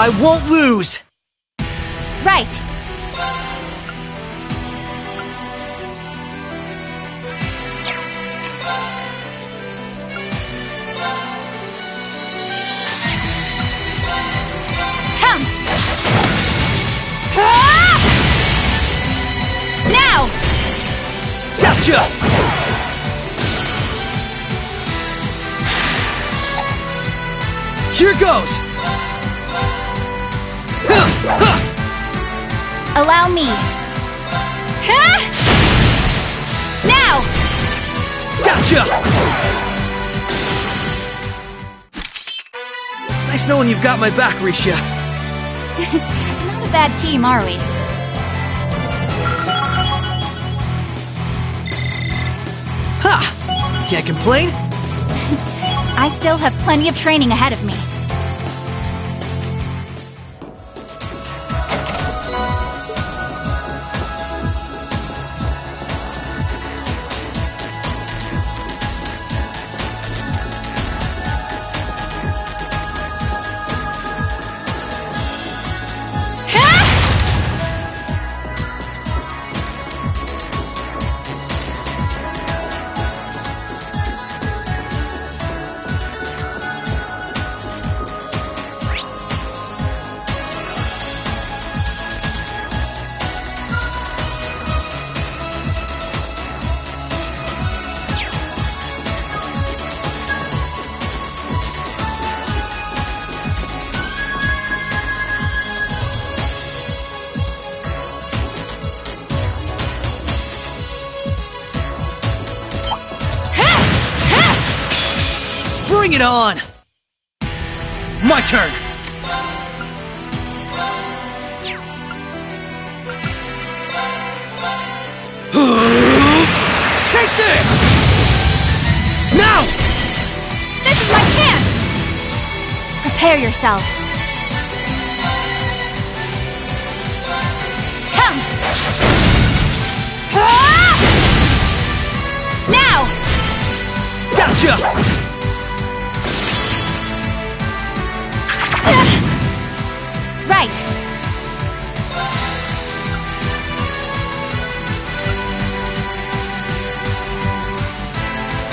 I won't lose! Right. Come! Ah! Now! Gotcha! Here goes! Allow me. Huh? Now! Gotcha! Nice knowing you've got my back, Risha. Not a bad team, are we? Ha! Can't complain? I still have plenty of training ahead of me. Bring it on! My turn! Take this! Now! This is my chance! Prepare yourself. Come! Ah! Now! Gotcha! Right.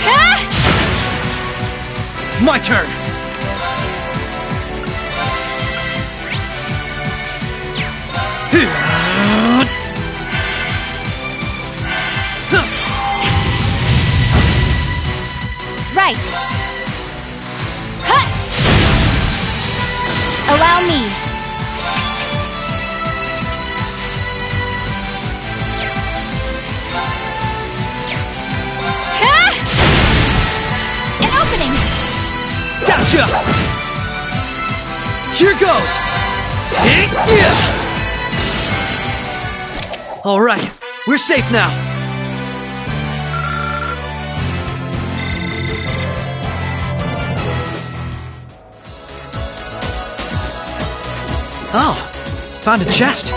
Huh? My turn! Right. Huh. Allow me. Gotcha! Here goes! Alright, we're safe now. Oh, found a chest.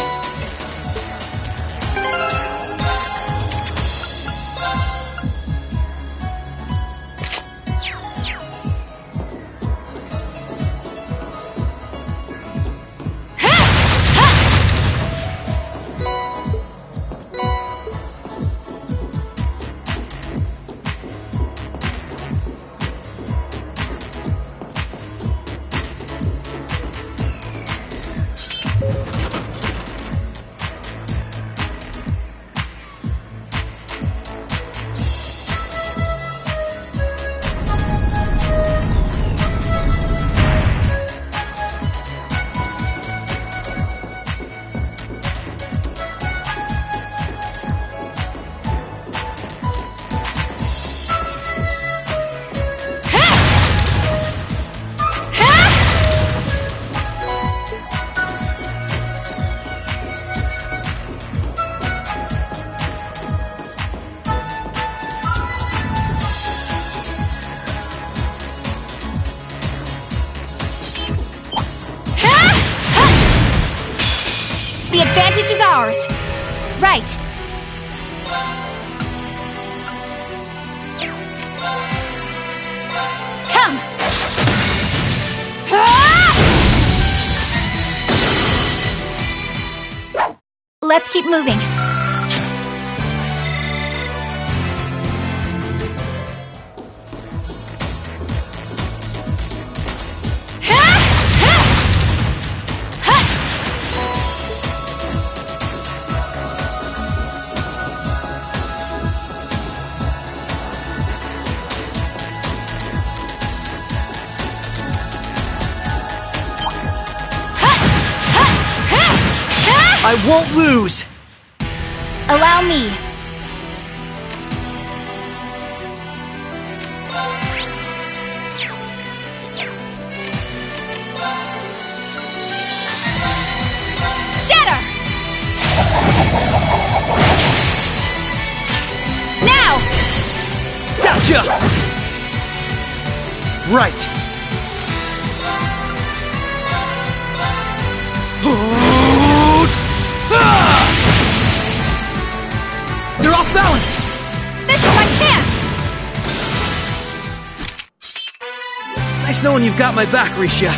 The advantage is ours. Right. Come. Let's keep moving. I won't lose! Allow me. Shatter! Now! Gotcha! Right. You're off balance! This is my chance! Nice knowing you've got my back, Risha.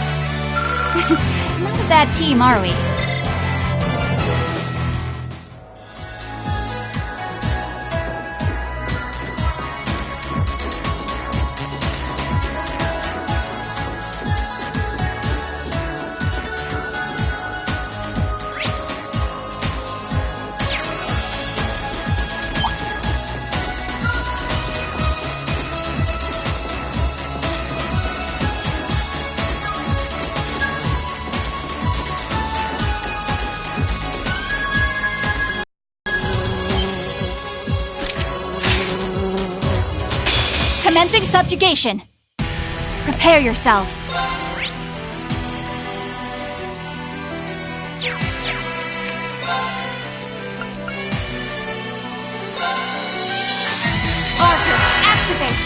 Not a bad team, are we? Commencing subjugation. Prepare yourself. Arcus, activate!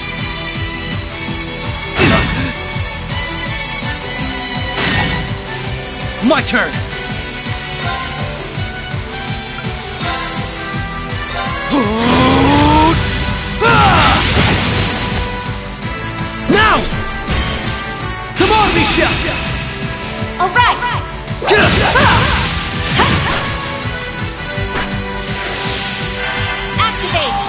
My turn! Now! Come on, Misha! All right! Activate!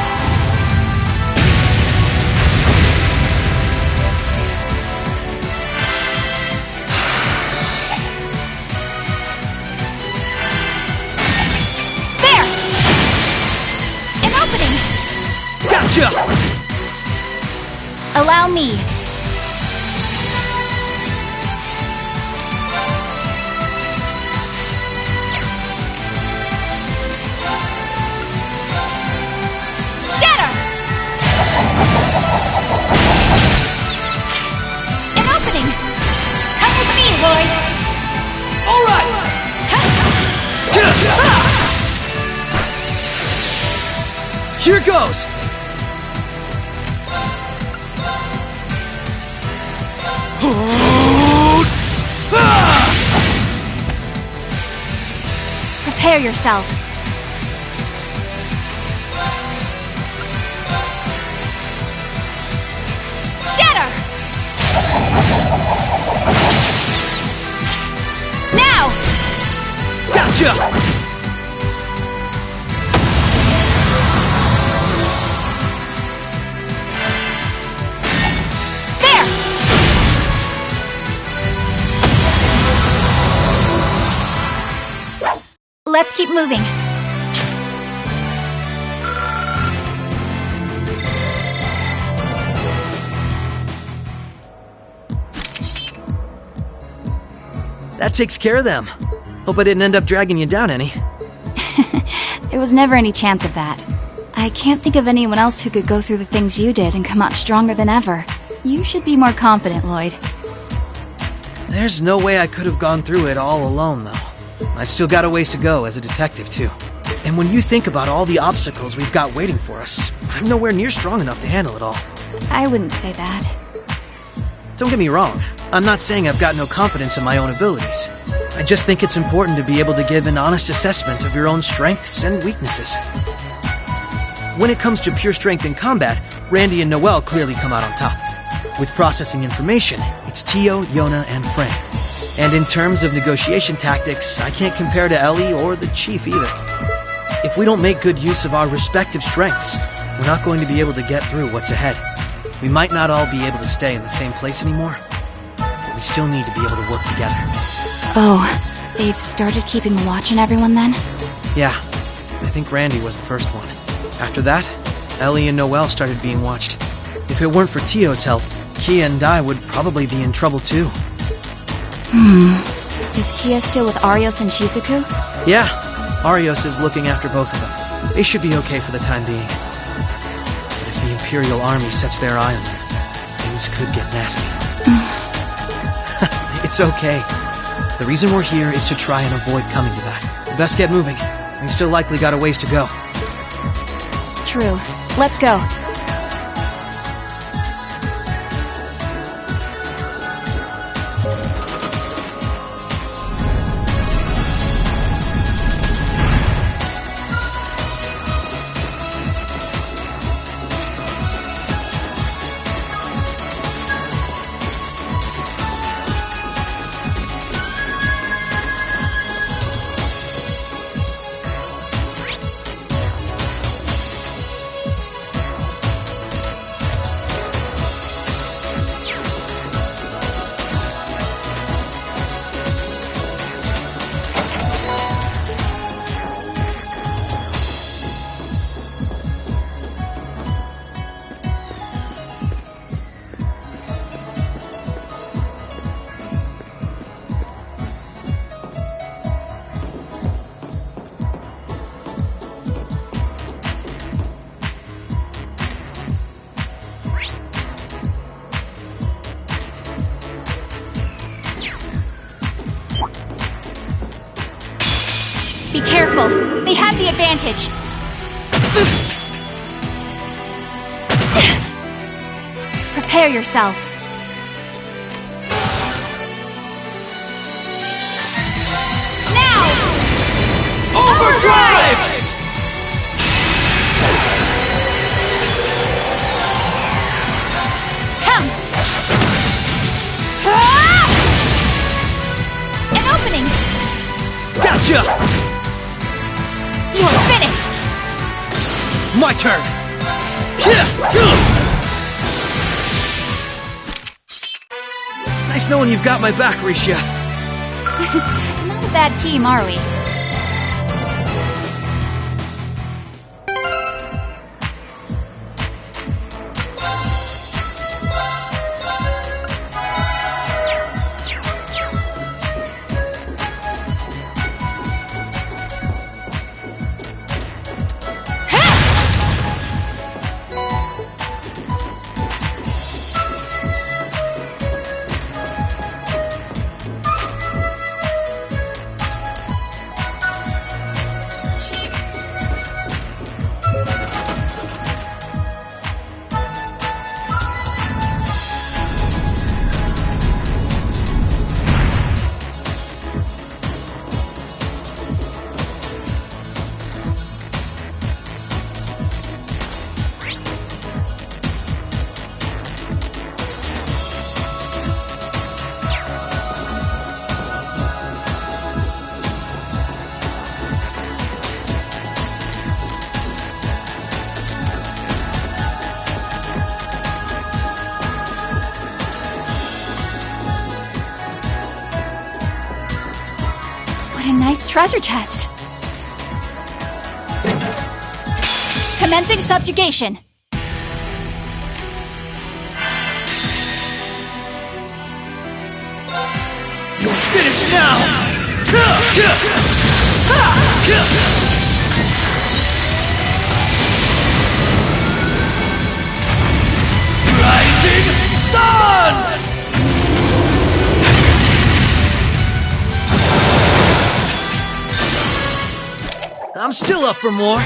There! An opening! Gotcha! Allow me. Shatter! An opening! Come with me, Lloyd! All right! Here goes! Prepare yourself. Shatter! Now! Gotcha! Let's keep moving. That takes care of them. Hope I didn't end up dragging you down any. There was never any chance of that. I can't think of anyone else who could go through the things you did and come out stronger than ever. You should be more confident, Lloyd. There's no way I could have gone through it all alone, though. I've still got a ways to go as a detective, too. And when you think about all the obstacles we've got waiting for us, I'm nowhere near strong enough to handle it all. I wouldn't say that. Don't get me wrong. I'm not saying I've got no confidence in my own abilities. I just think it's important to be able to give an honest assessment of your own strengths and weaknesses. When it comes to pure strength in combat, Randy and Noelle clearly come out on top. With processing information, it's Tio, Yona, and Fran. And in terms of negotiation tactics, I can't compare to Ellie or the Chief either. If we don't make good use of our respective strengths, we're not going to be able to get through what's ahead. We might not all be able to stay in the same place anymore, but we still need to be able to work together. Oh, they've started keeping a watch on everyone then? Yeah, I think Randy was the first one. After that, Ellie and Noelle started being watched. If it weren't for Tio's help, Kia and I would probably be in trouble too. Is Kia still with Arios and Shizuku? Yeah, Arios is looking after both of them. They should be okay for the time being. But if the Imperial Army sets their eye on them, things could get nasty. It's okay. The reason we're here is to try and avoid coming to that. We best get moving. We still likely got a ways to go. True. Let's go. Be careful. They have the advantage. Prepare yourself. Now! Overdrive! Come! Ah! An opening! Gotcha! Finished! My turn! Nice knowing you've got my back, Risha. Not a bad team, are we? What a nice treasure chest. Commencing subjugation. You're finished now! Rising Sun! I'm still up for more.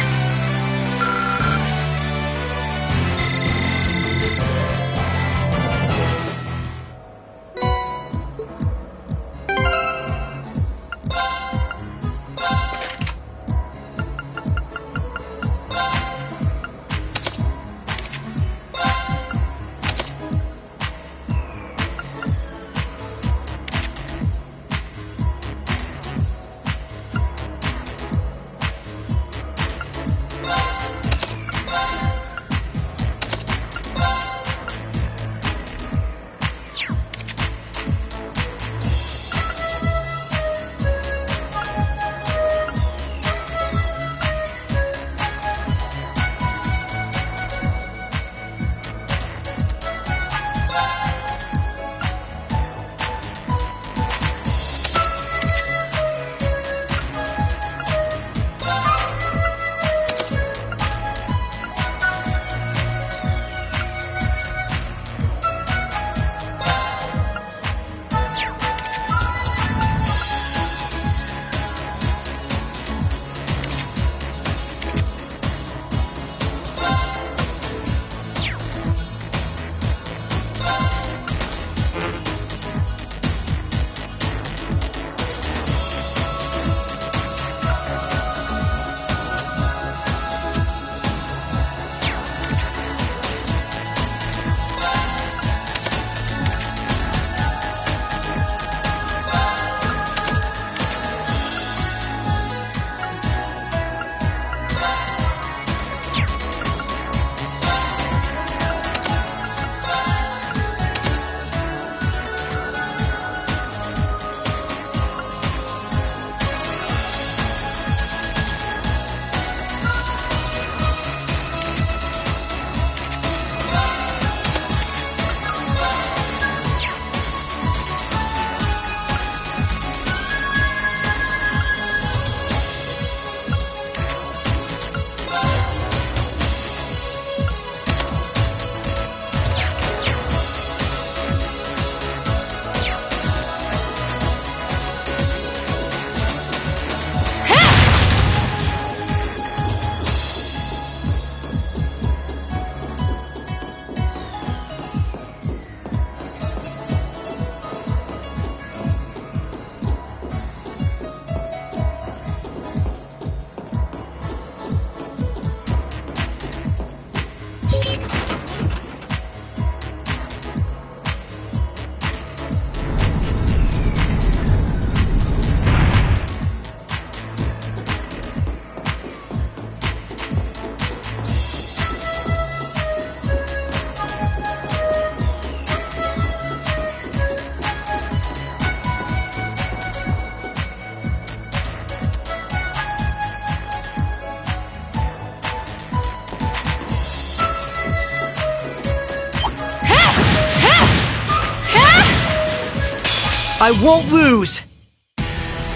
I won't lose!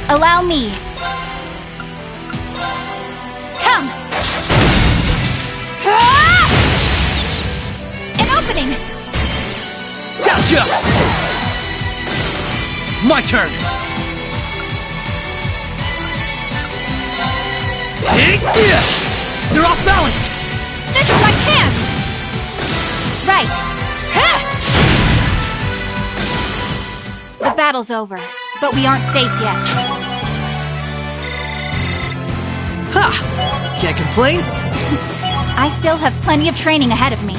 Allow me. Come! Ah! An opening! Gotcha! My turn! You're off balance! This is my chance! Right. Ha! The battle's over, but we aren't safe yet. Ha! Can't complain? I still have plenty of training ahead of me.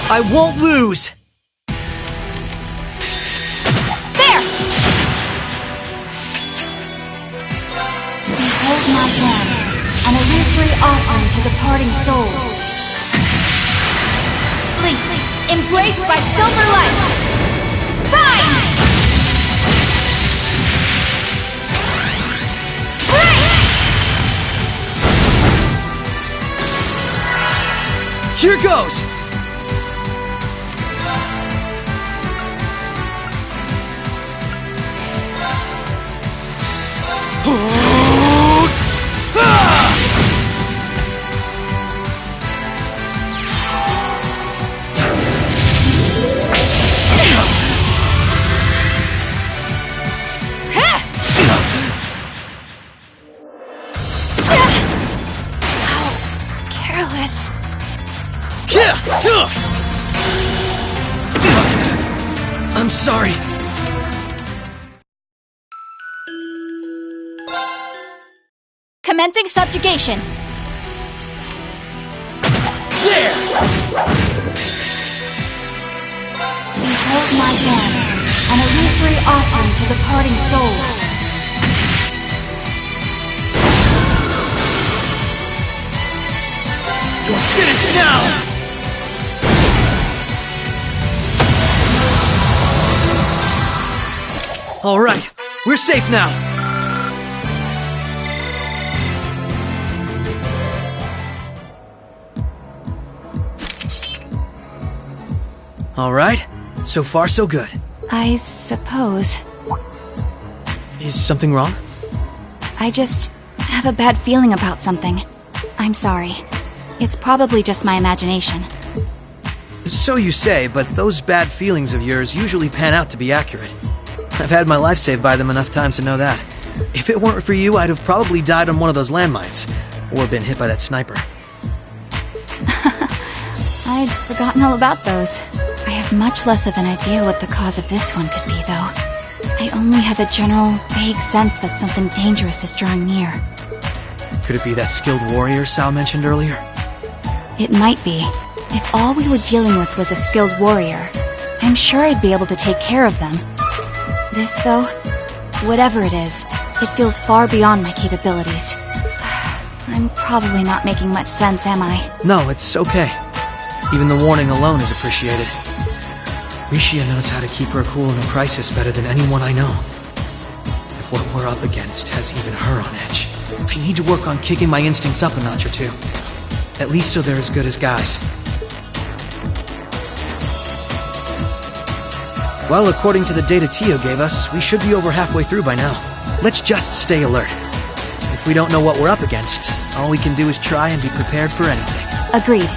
I won't lose! There! Behold my dance, an illusory offering to departing souls. Sleep, embraced by silver light! Fine! Right! Here goes! I'm sorry. Commencing subjugation. There! Behold my dance, an illusory offering to departing souls. You're finished now! All right, we're safe now. All right, so far so good. I suppose. Is something wrong? I just have a bad feeling about something. I'm sorry. It's probably just my imagination. So you say, but those bad feelings of yours usually pan out to be accurate. I've had my life saved by them enough times to know that. If it weren't for you, I'd have probably died on one of those landmines, or been hit by that sniper. I'd forgotten all about those. I have much less of an idea what the cause of this one could be, though. I only have a general, vague sense that something dangerous is drawing near. Could it be that skilled warrior Sal mentioned earlier? It might be. If all we were dealing with was a skilled warrior, I'm sure I'd be able to take care of them. This, though, whatever it is, it feels far beyond my capabilities. I'm probably not making much sense, am I? No, it's okay. Even the warning alone is appreciated. Rishia knows how to keep her cool in a crisis better than anyone I know. If what we're up against has even her on edge, I need to work on kicking my instincts up a notch or two. At least so they're as good as guys. Well, according to the data Tio gave us, we should be over halfway through by now. Let's just stay alert. If we don't know what we're up against, all we can do is try and be prepared for anything. Agreed.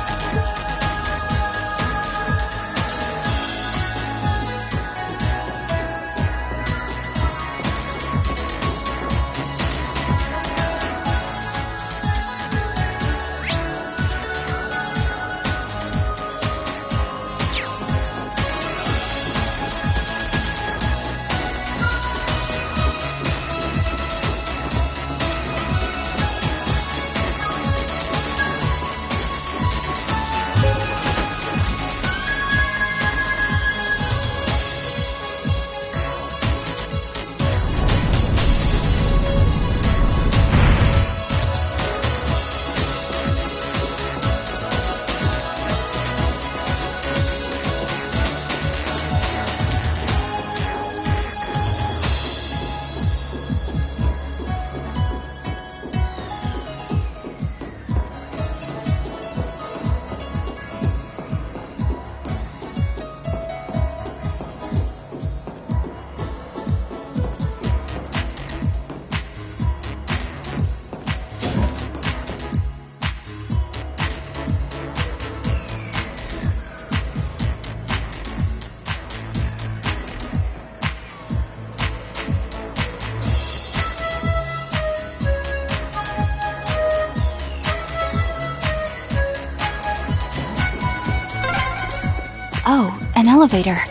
Oh, an elevator.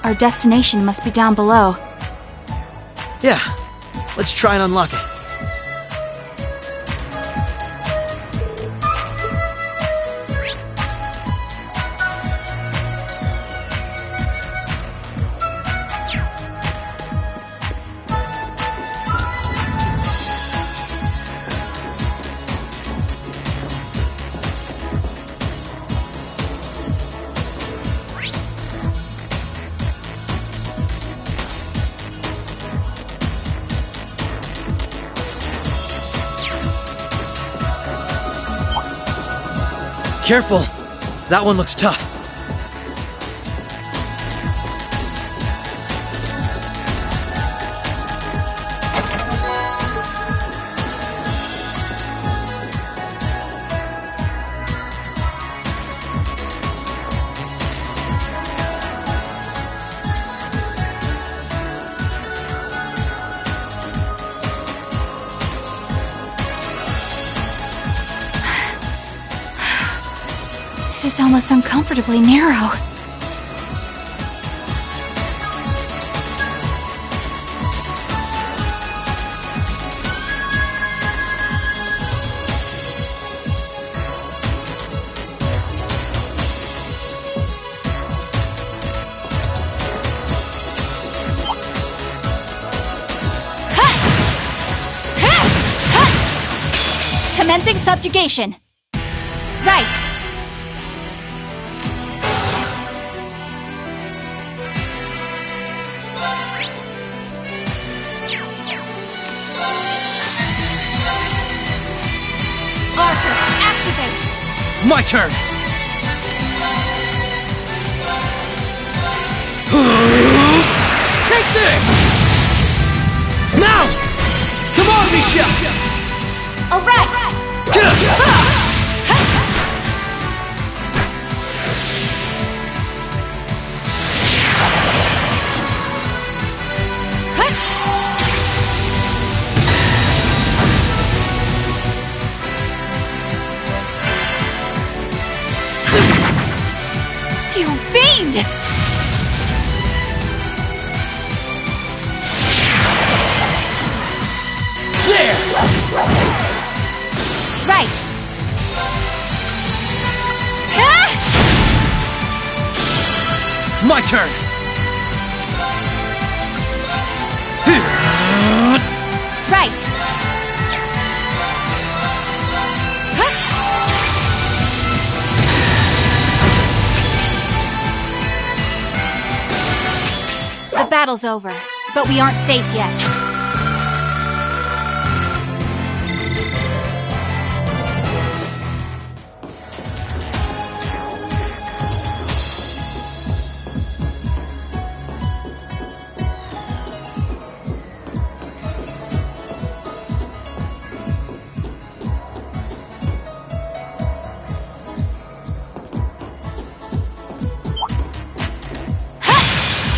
Our destination must be down below. Yeah, let's try and unlock it. Careful! That one looks tough. This is almost uncomfortably narrow. Commencing subjugation. Right. My turn! Take this! Now! Come on, Michelle! All right! My turn! Right! The battle's over, but we aren't safe yet.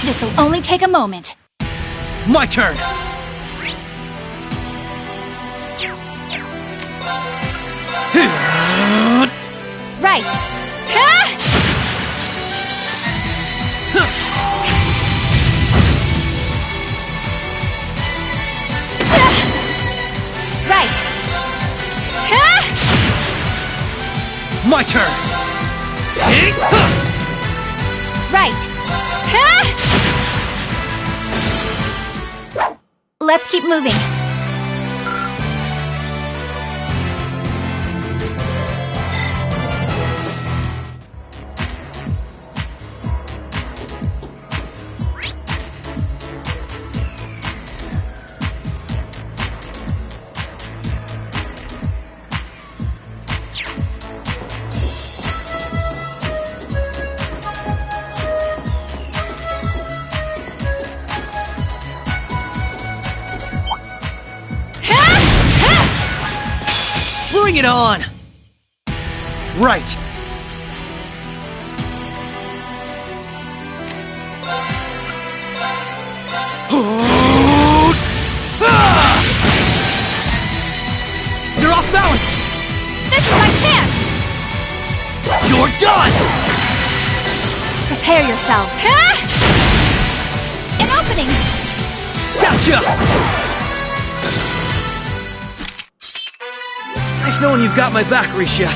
This'll only take a moment. My turn! Right! Right! My turn! Right! Let's keep moving. Bring it on! Right! You're off balance! This is my chance! You're done! Prepare yourself. An opening! Gotcha! Nice knowing you've got my back, Risha.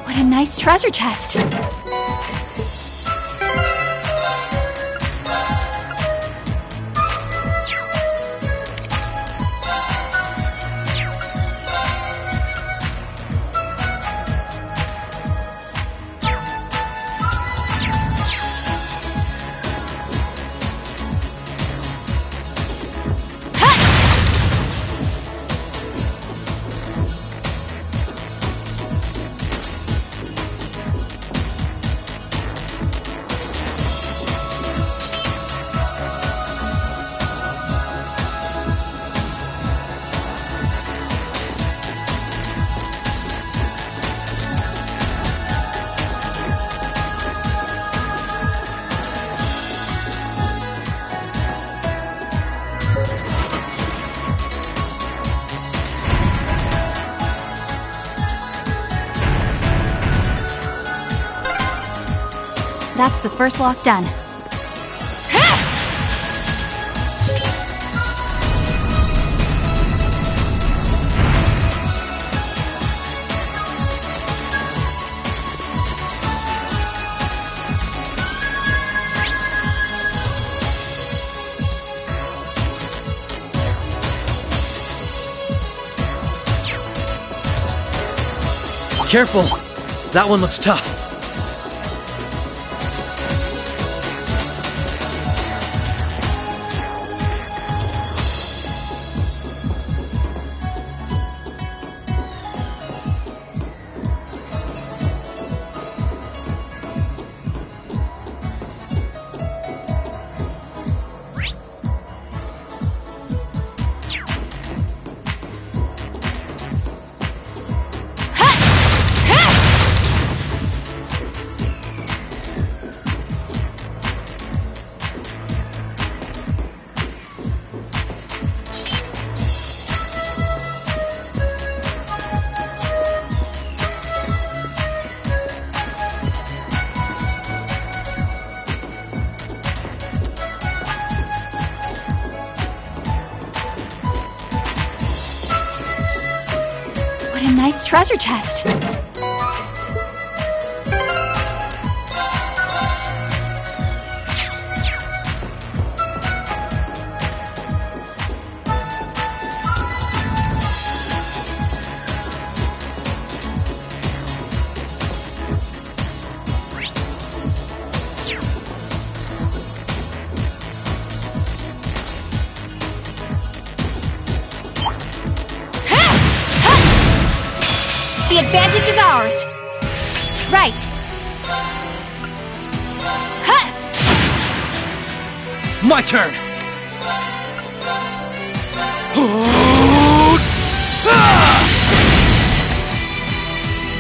What a nice treasure chest. That's the first lock done. Careful! That one looks tough. What a nice treasure chest. The advantage is ours. Right. Huh! My turn!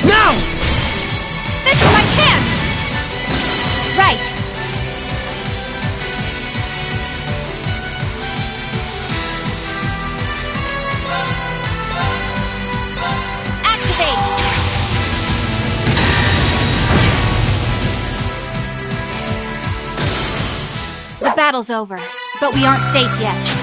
Now! This is my chance! Right. Activate! The battle's over, but we aren't safe yet.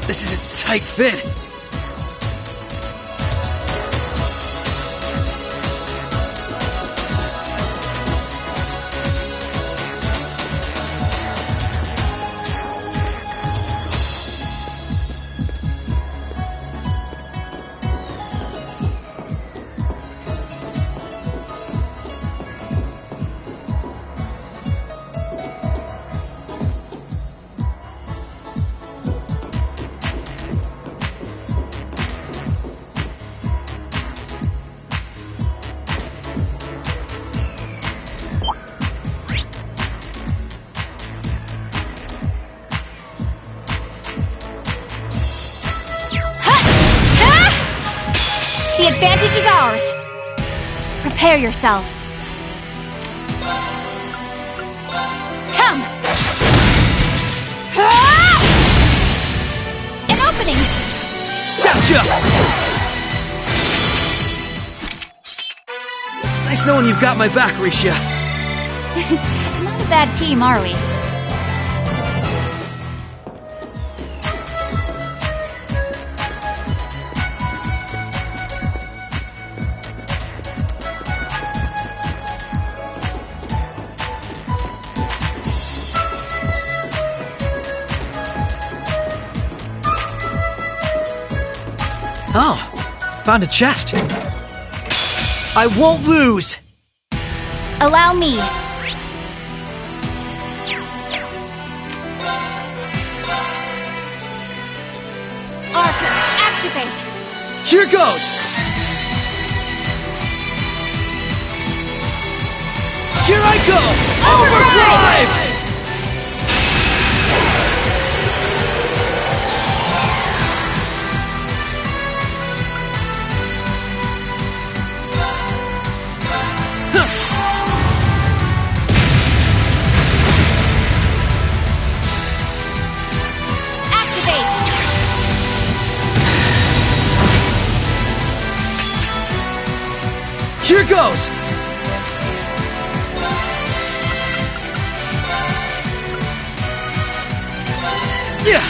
This is a tight fit. The advantage is ours. Prepare yourself. Come! An opening! Gotcha! Nice knowing you've got my back, Risha. Not a bad team, are we? Oh, found a chest. I won't lose! Allow me. Arcus, activate! Here goes! Here I go! Overdrive! Here goes! Yeah!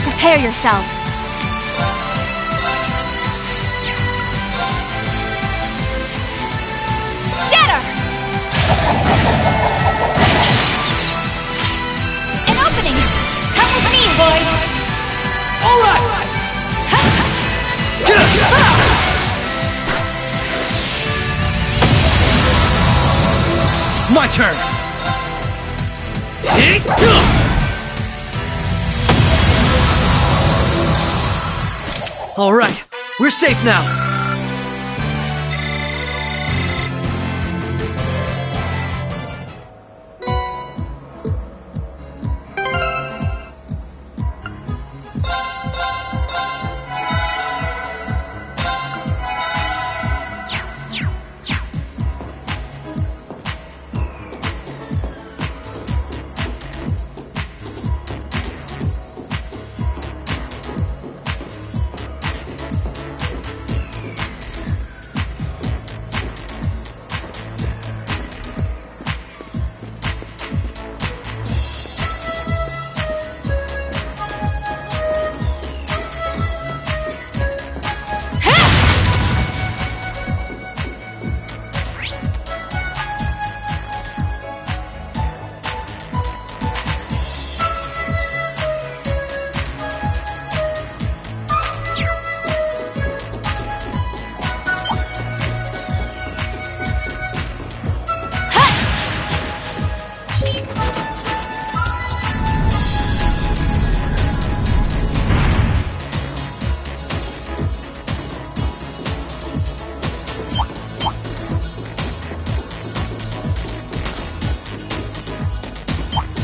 Prepare yourself. Shatter! Come with me, boy! Alright! My turn! Alright, we're safe now.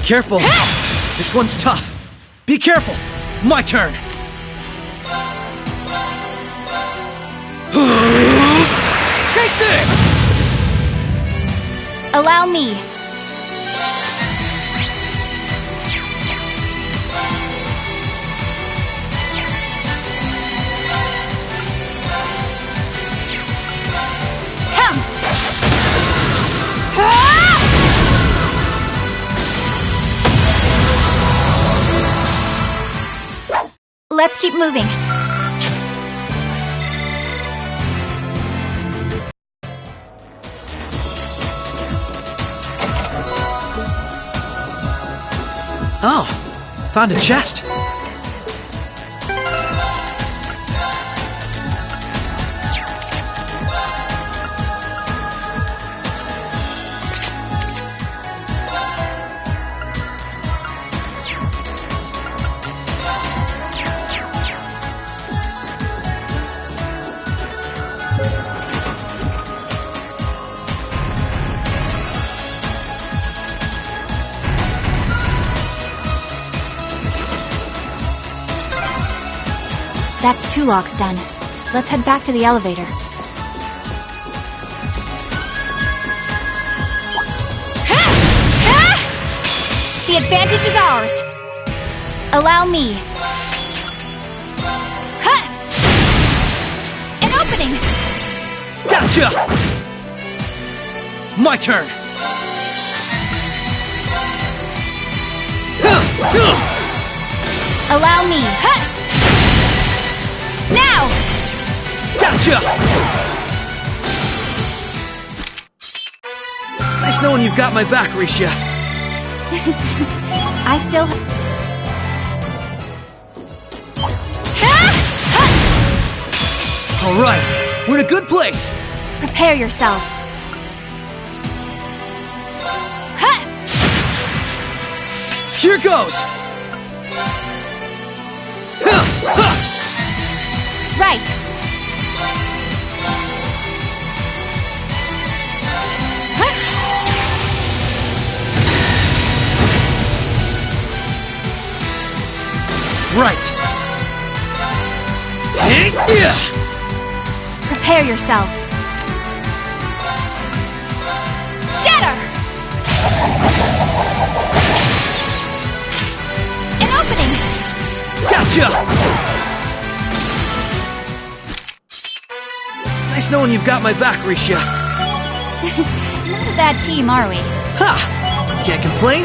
Careful. This one's tough. Be careful. My turn. Take this! Allow me. Come! Let's keep moving. Oh, found a chest. That's 2 locks done. Let's head back to the elevator. The advantage is ours. Allow me. An opening! Gotcha! My turn. Allow me. Now! Gotcha! Nice knowing you've got my back, Risha. I still... Alright, we're in a good place. Prepare yourself. Here goes! Right. Right. Prepare yourself. Shatter! An opening! Gotcha! Nice knowing you've got my back, Risha. Not a bad team, are we? Ha! Can't complain?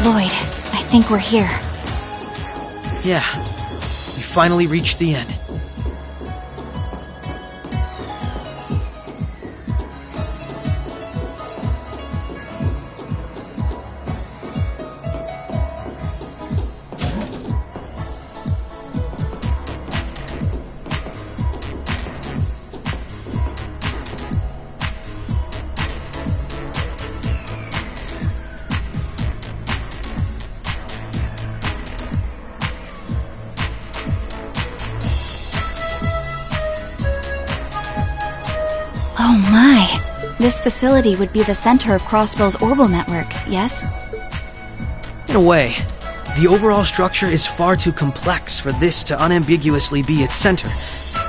Lloyd, I think we're here. Yeah, we finally reached the end. Oh my! This facility would be the center of Crossbell's orbital network, yes? In a way, the overall structure is far too complex for this to unambiguously be its center,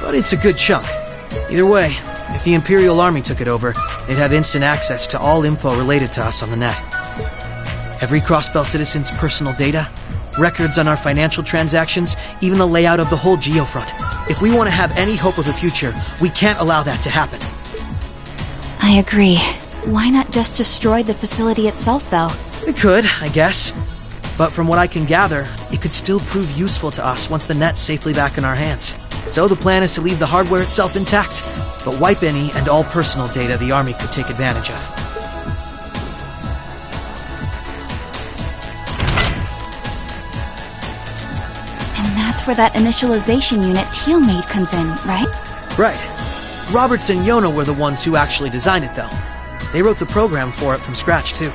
but it's a good chunk. Either way, if the Imperial Army took it over, they'd have instant access to all info related to us on the net. Every Crossbell citizen's personal data, records on our financial transactions, even the layout of the whole geofront. If we want to have any hope of a future, we can't allow that to happen. I agree. Why not just destroy the facility itself, though? We could, I guess. But from what I can gather, it could still prove useful to us once the net's safely back in our hands. So the plan is to leave the hardware itself intact, but wipe any and all personal data the Army could take advantage of. And that's where that initialization unit Teal made comes in, right? Right. Roberts and Yona were the ones who actually designed it, though. They wrote the program for it from scratch, too.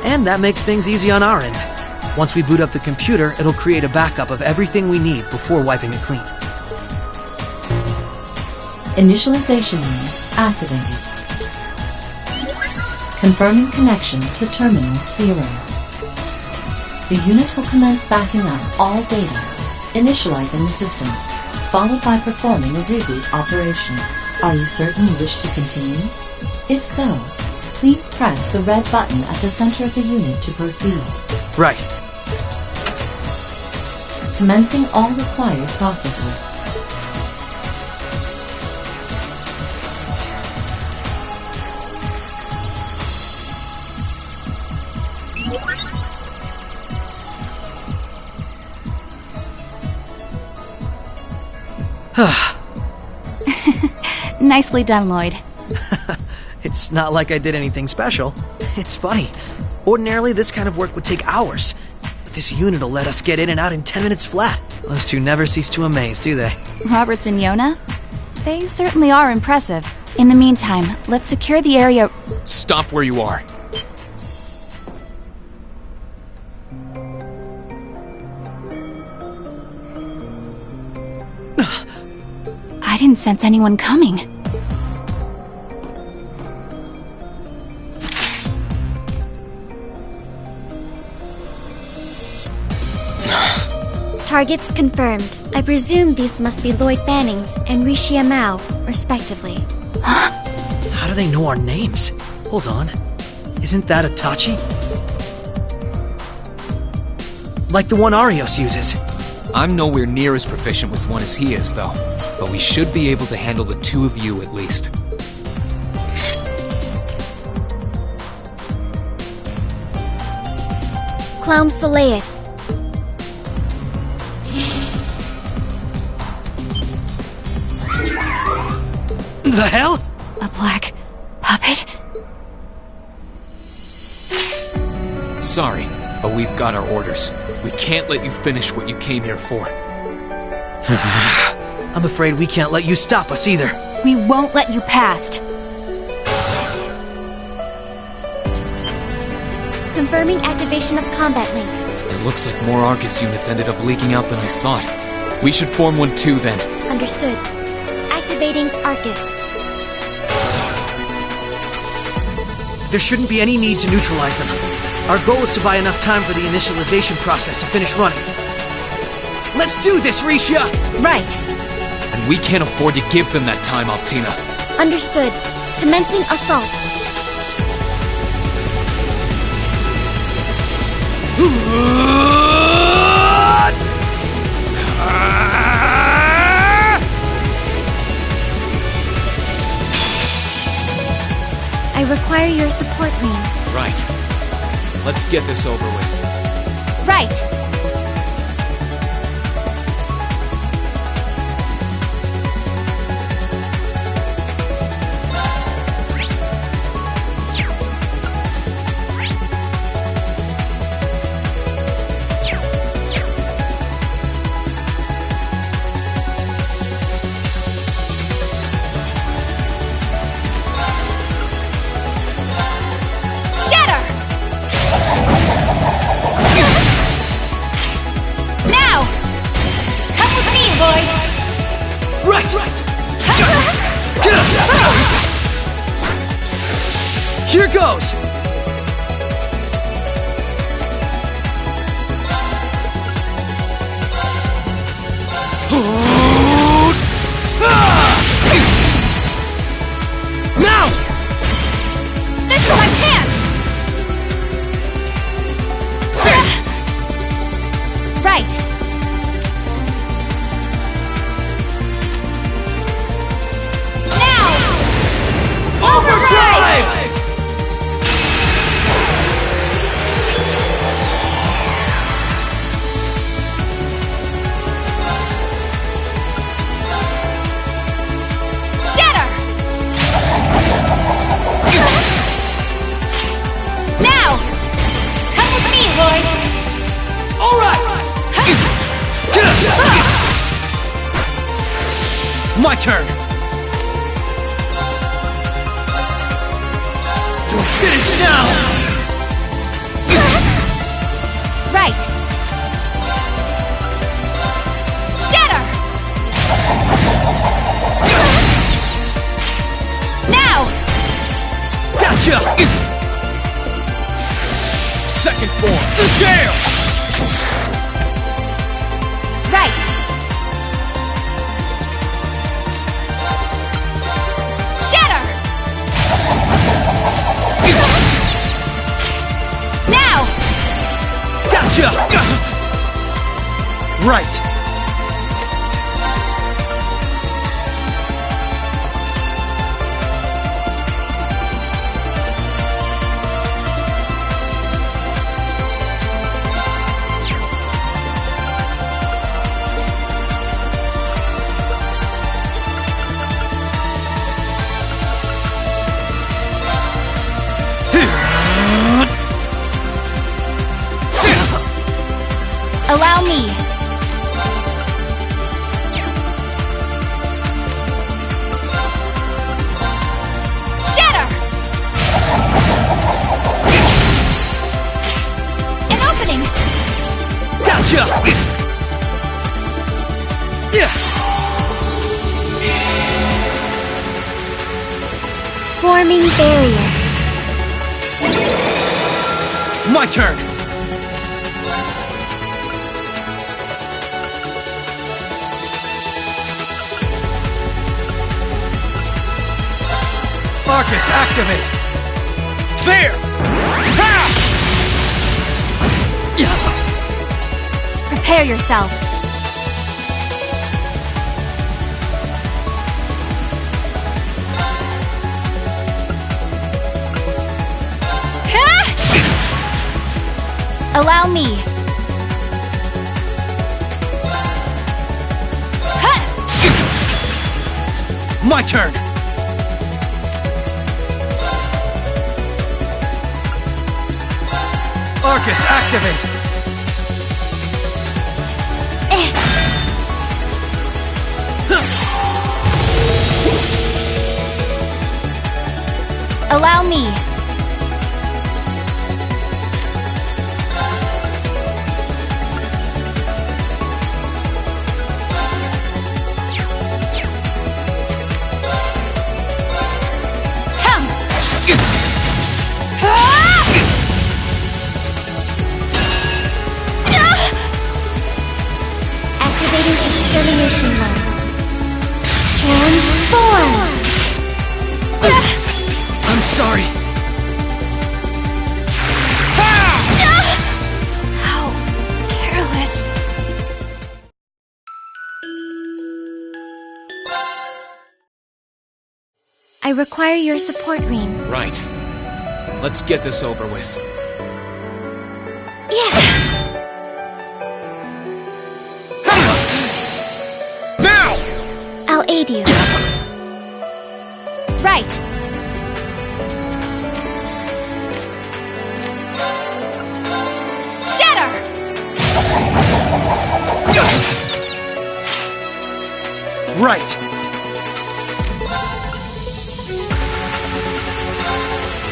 And that makes things easy on our end. Once we boot up the computer, it'll create a backup of everything we need before wiping it clean. Initialization unit activated. Confirming connection to Terminal 0. The unit will commence backing up all data, initializing the system, followed by performing a reboot operation. Are you certain you wish to continue? If so, please press the red button at the center of the unit to proceed. Right. Commencing all required processes. Nicely done, Lloyd. It's not like I did anything special. It's funny. Ordinarily, this kind of work would take hours. But this unit will let us get in and out in 10 minutes flat. Those two never cease to amaze, do they? Roberts and Yona? They certainly are impressive. In the meantime, let's secure the area. Stop where you are. I didn't sense anyone coming. Targets confirmed. I presume these must be Lloyd Bannings and Rishia Mao, respectively. How do they know our names? Hold on. Isn't that Itachi? Like the one Arios uses. I'm nowhere near as proficient with one as he is, though. But we should be able to handle the two of you at least. Clown Soleus. The hell? A black puppet? Sorry, but we've got our orders. We can't let you finish what you came here for. I'm afraid we can't let you stop us either. We won't let you past. Confirming activation of combat link. It looks like more Arcus units ended up leaking out than I thought. We should form one too, then. Understood. Activating Arcus. There shouldn't be any need to neutralize them. Our goal is to buy enough time for the initialization process to finish running. Let's do this, Risha! Right. And we can't afford to give them that time, Altina. Understood. Commencing assault. I require your support, Rean. Right. Let's get this over with. Right. Here goes! Now! This is my chance! Right. Now! Overdrive! My turn! You're finished now! Right! Shatter! Now! Gotcha! Second form! Gale! Right! Now! Gotcha! Right! Allow me. Shatter! An opening! Gotcha! Forming barrier. My turn! Arcus, activate! There! Ha! Prepare yourself. Allow me. My turn! Arcus, activate! Allow me. Come. extermination mode. Transform! I'm sorry. How careless. I require your support, Reem. Right. Let's get this over with. Yeah! Now! I'll aid you. Right. Shatter! Right.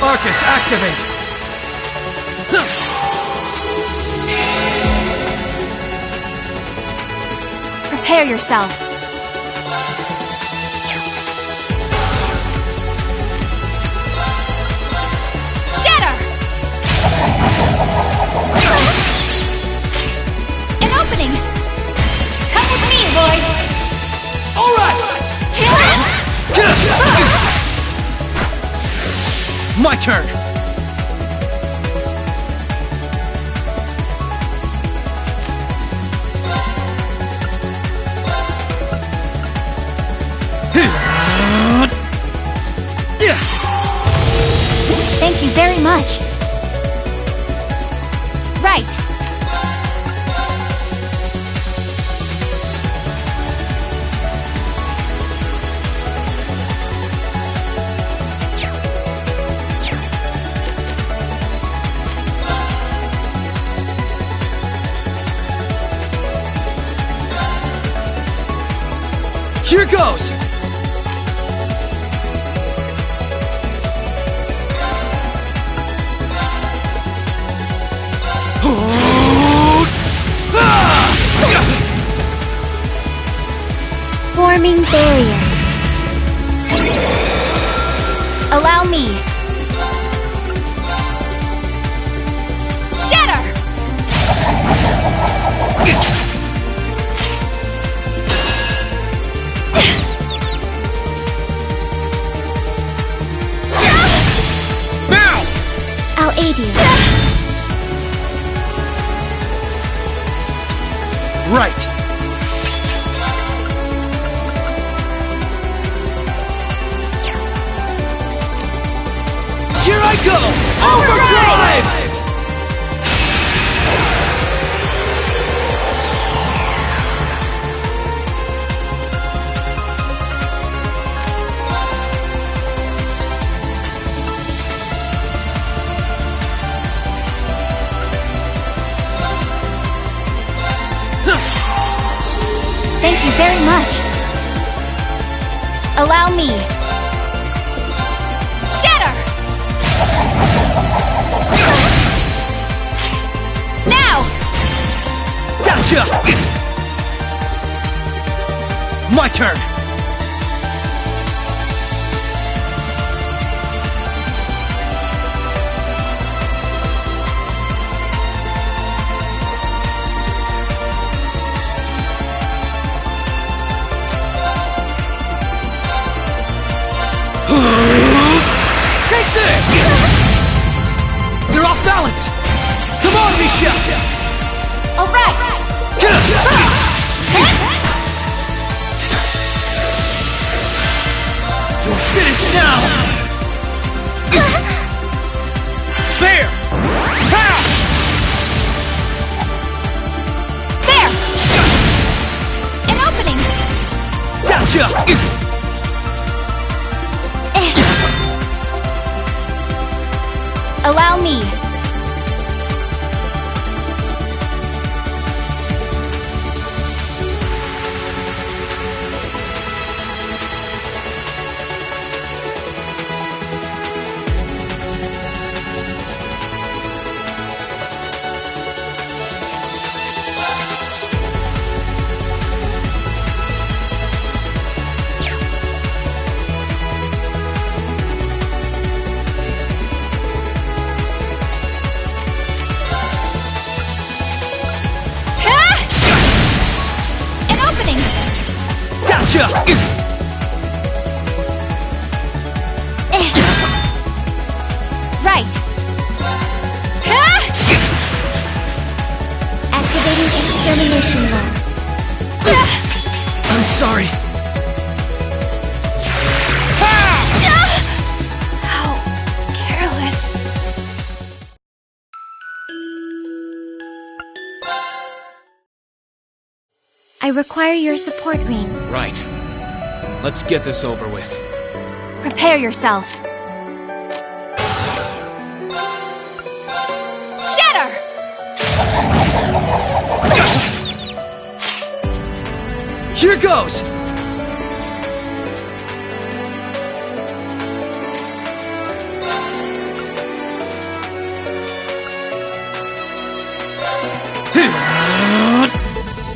Arcus, activate! Prepare yourself. Shatter! An opening! Come with me, Lloyd! All right! My turn! Thank you very much. Right. Here goes! Forming barrier. Allow me. Shatter! Now! I'll aid you. Right. Here I go! Overdrive! Thank you very much. Allow me. Shatter! Now! Gotcha! My turn! Take this! You're off balance! Come on, Misha! All right. You're finished now! There! Pow! There! An opening! Gotcha! Allow me. Gotcha! Right. Activating extermination mode. I'm sorry. How careless. I require your support, Rin. Right. Let's get this over with. Prepare yourself. Shatter! Here goes!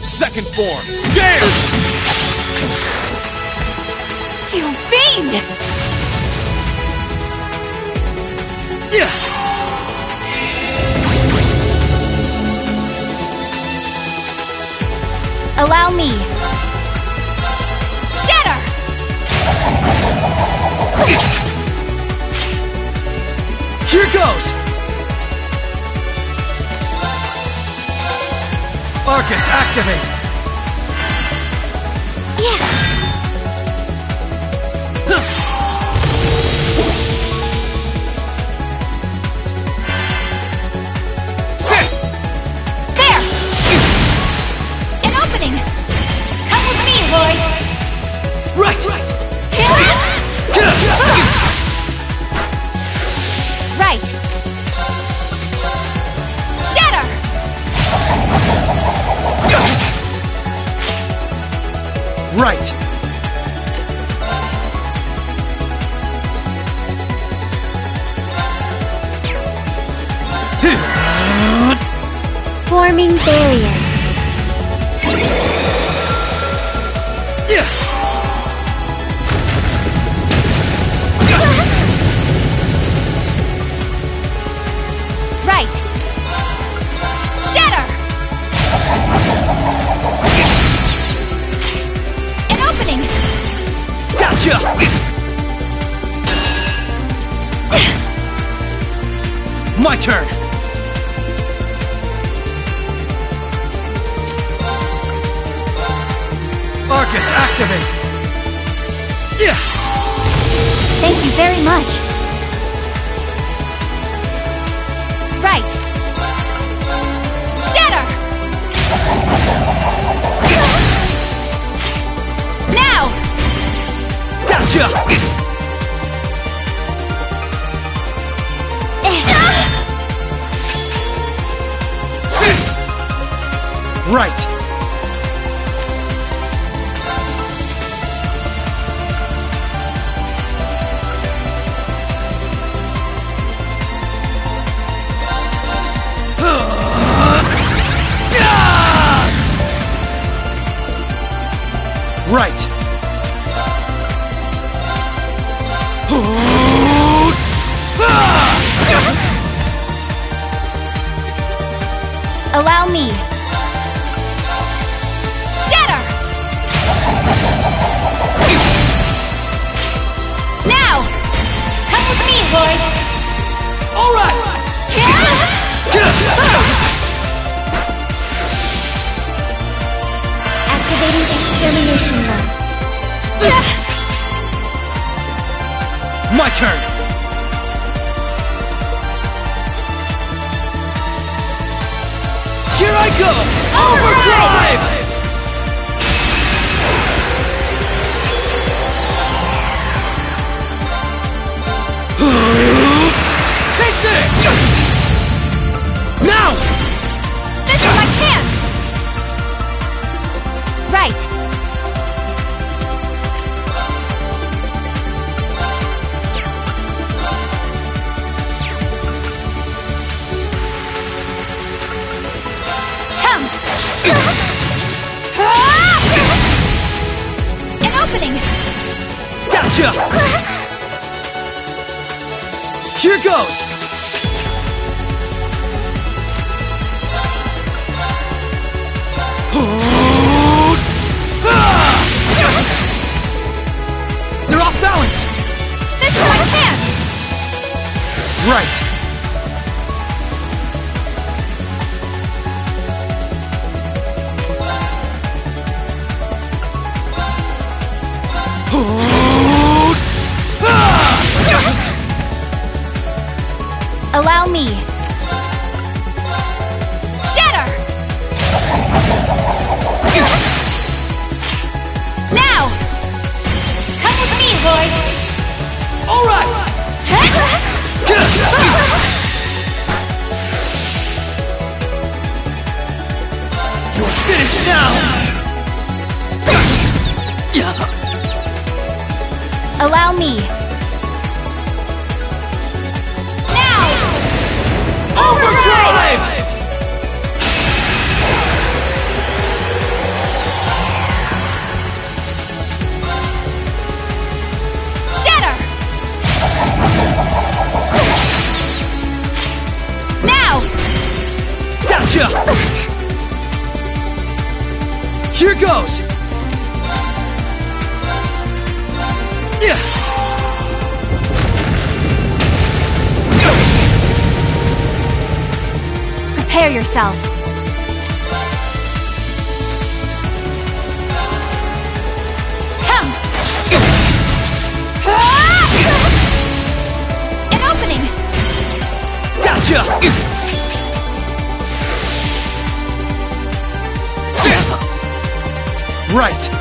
Second form. Game! You fiend! Yeah. Allow me. Shatter! Here goes! Arcus, activate! Yeah. Sit! There! An opening! Come with me, Lloyd! Right! Right! Shatter! Right! Forming barrier. Yeah. Right! Shatter! An opening! Gotcha! My turn! Arcus, activate! Yeah! Thank you very much. Right! Shatter! Now! Gotcha! Right! Right! Allow me. Shatter! Now! Come with me, Lloyd! Alright! Activating extermination mode. My turn! Here I go! Overdrive! Take this! Now! This is my chance! Right! Come! An opening! Gotcha! Here goes! Allow me. Shatter! Now! Come with me, Lord! All right! You're finished now! Allow me. Now! Overdrive! Shatter! Now! Gotcha! Here goes! Prepare yourself. Come! An opening! Gotcha! Right!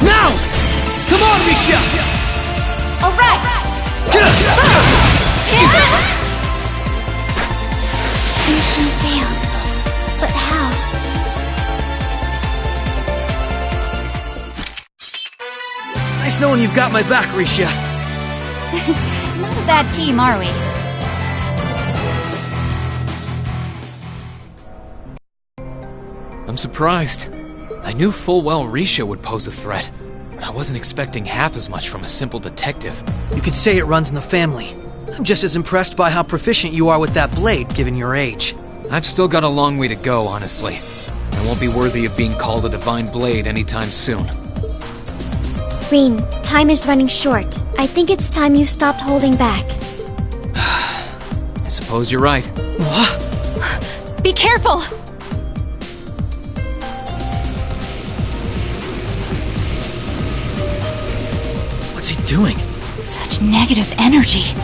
Now! Come on, Misha! All right! Mission failed. But how? Nice knowing you've got my back, Risha. Not a bad team, are we? I'm surprised. I knew full well Risha would pose a threat, but I wasn't expecting half as much from a simple detective. You could say it runs in the family. I'm just as impressed by how proficient you are with that blade, given your age. I've still got a long way to go, honestly. I won't be worthy of being called a divine blade anytime soon. Green, time is running short. I think it's time you stopped holding back. I suppose you're right. What? Be careful! What's he doing? Such negative energy.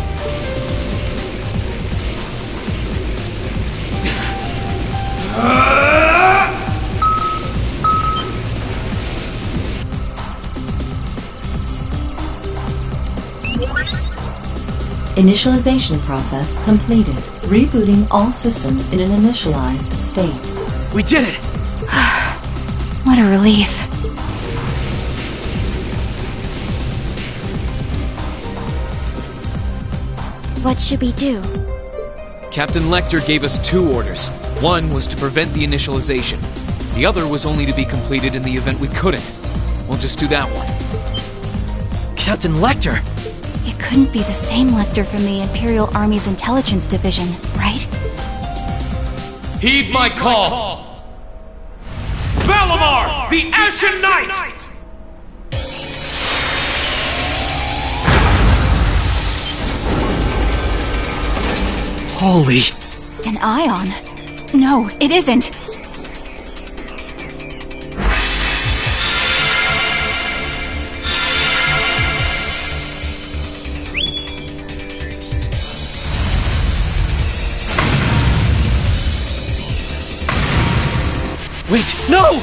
Initialization process completed. Rebooting all systems in an initialized state. We did it! What a relief. What should we do? Captain Lecter gave us 2 orders. One was to prevent the initialization. The other was only to be completed in the event we couldn't. We'll just do that one. Captain Lecter! It couldn't be the same Lecter from the Imperial Army's Intelligence Division, right? Heed my call! Valimar, the Ashen Knight! Holy... An ion? No, it isn't. Wait, no!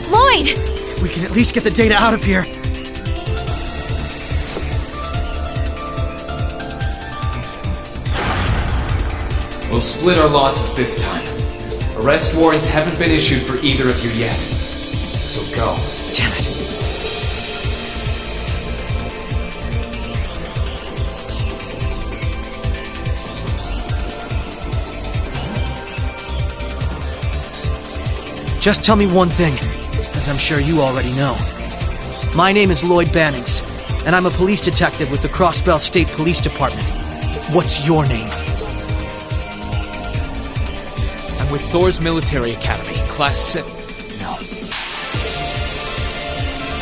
Lloyd! We can at least get the data out of here. We'll split our losses this time. Arrest warrants haven't been issued for either of you yet. So go. Damn it. Just tell me one thing, as I'm sure you already know. My name is Lloyd Bannings, and I'm a police detective with the Crossbell State Police Department. What's your name? I'm with Thor's Military Academy, Class 6. No.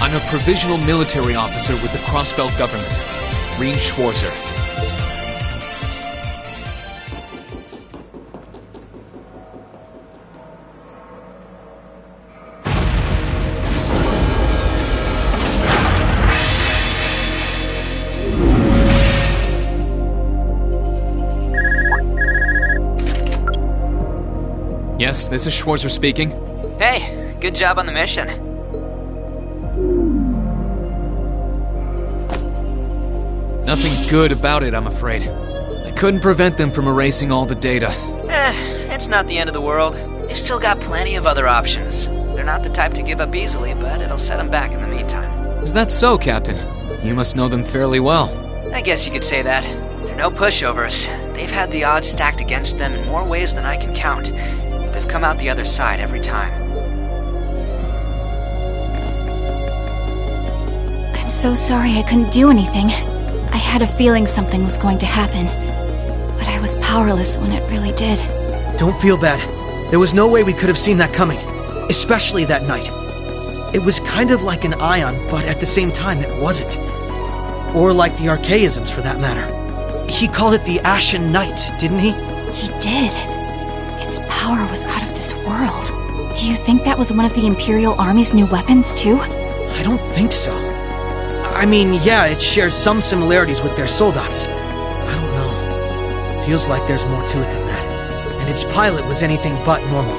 I'm a provisional military officer with the Crossbelt government. Green Schwarzer. Yes, this is Schwarzer speaking. Hey, good job on the mission. Nothing good about it, I'm afraid. I couldn't prevent them from erasing all the data. It's not the end of the world. They've still got plenty of other options. They're not the type to give up easily, but it'll set them back in the meantime. Is that so, Captain? You must know them fairly well. I guess you could say that. They're no pushovers. They've had the odds stacked against them in more ways than I can count. But they've come out the other side every time. I'm so sorry I couldn't do anything. I had a feeling something was going to happen, but I was powerless when it really did. Don't feel bad. There was no way we could have seen that coming, especially that night. It was kind of like an ion, but at the same time it wasn't. Or like the archaisms, for that matter. He called it the Ashen Night, didn't he? He did. Its power was out of this world. Do you think that was one of the Imperial Army's new weapons, too? I don't think so. I mean, yeah, it shares some similarities with their soldats. I don't know. Feels like there's more to it than that. And its pilot was anything but normal.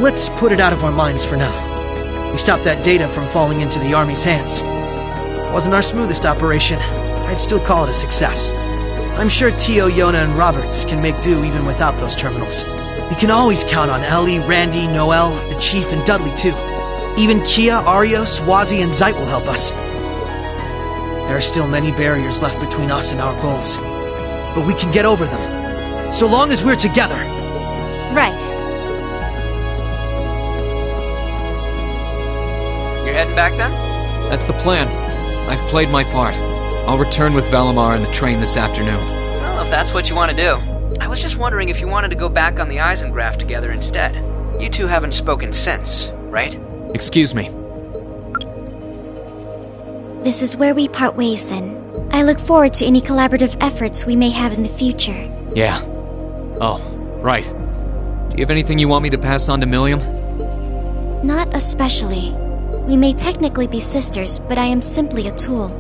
Let's put it out of our minds for now. We stopped that data from falling into the Army's hands. Wasn't our smoothest operation. I'd still call it a success. I'm sure Tio, Yona, and Roberts can make do even without those terminals. We can always count on Ellie, Randy, Noel, the Chief, and Dudley too. Even Kia, Arios, Wazi, and Zeit will help us. There are still many barriers left between us and our goals. But we can get over them. So long as we're together. Right. You're heading back then? That's the plan. I've played my part. I'll return with Valimar and the train this afternoon. Well, if that's what you want to do. I was just wondering if you wanted to go back on the Eisengraph together instead. You two haven't spoken since, right? Excuse me. This is where we part ways then. I look forward to any collaborative efforts we may have in the future. Yeah. Oh, right. Do you have anything you want me to pass on to Milliam? Not especially. We may technically be sisters, but I am simply a tool.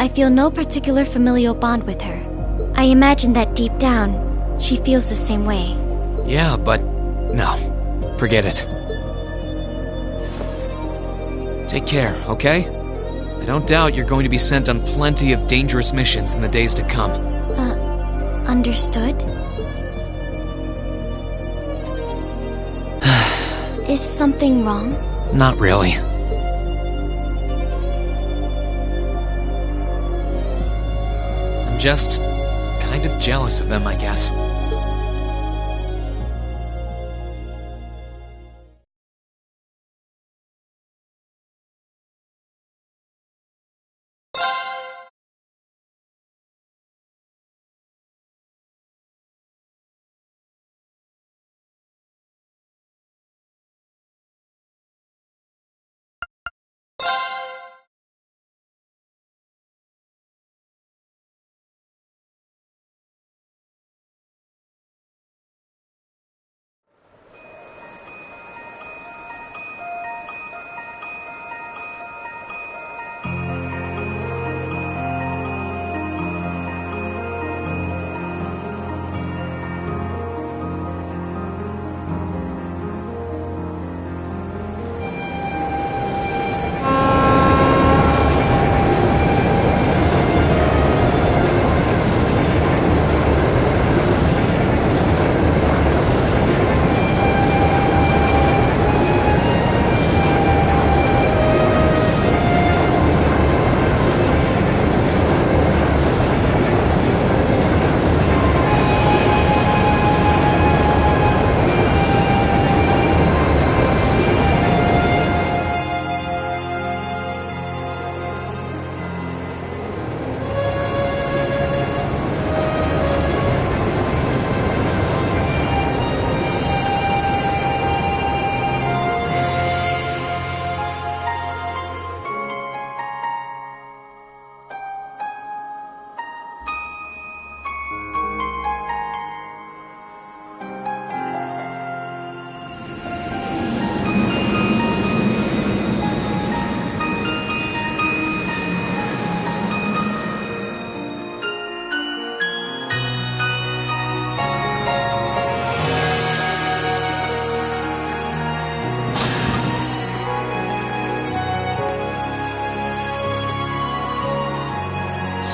I feel no particular familial bond with her. I imagine that deep down, she feels the same way. Yeah, but no. Forget it. Take care, okay? I don't doubt you're going to be sent on plenty of dangerous missions in the days to come. Understood? Is something wrong? Not really. I'm just kind of jealous of them, I guess.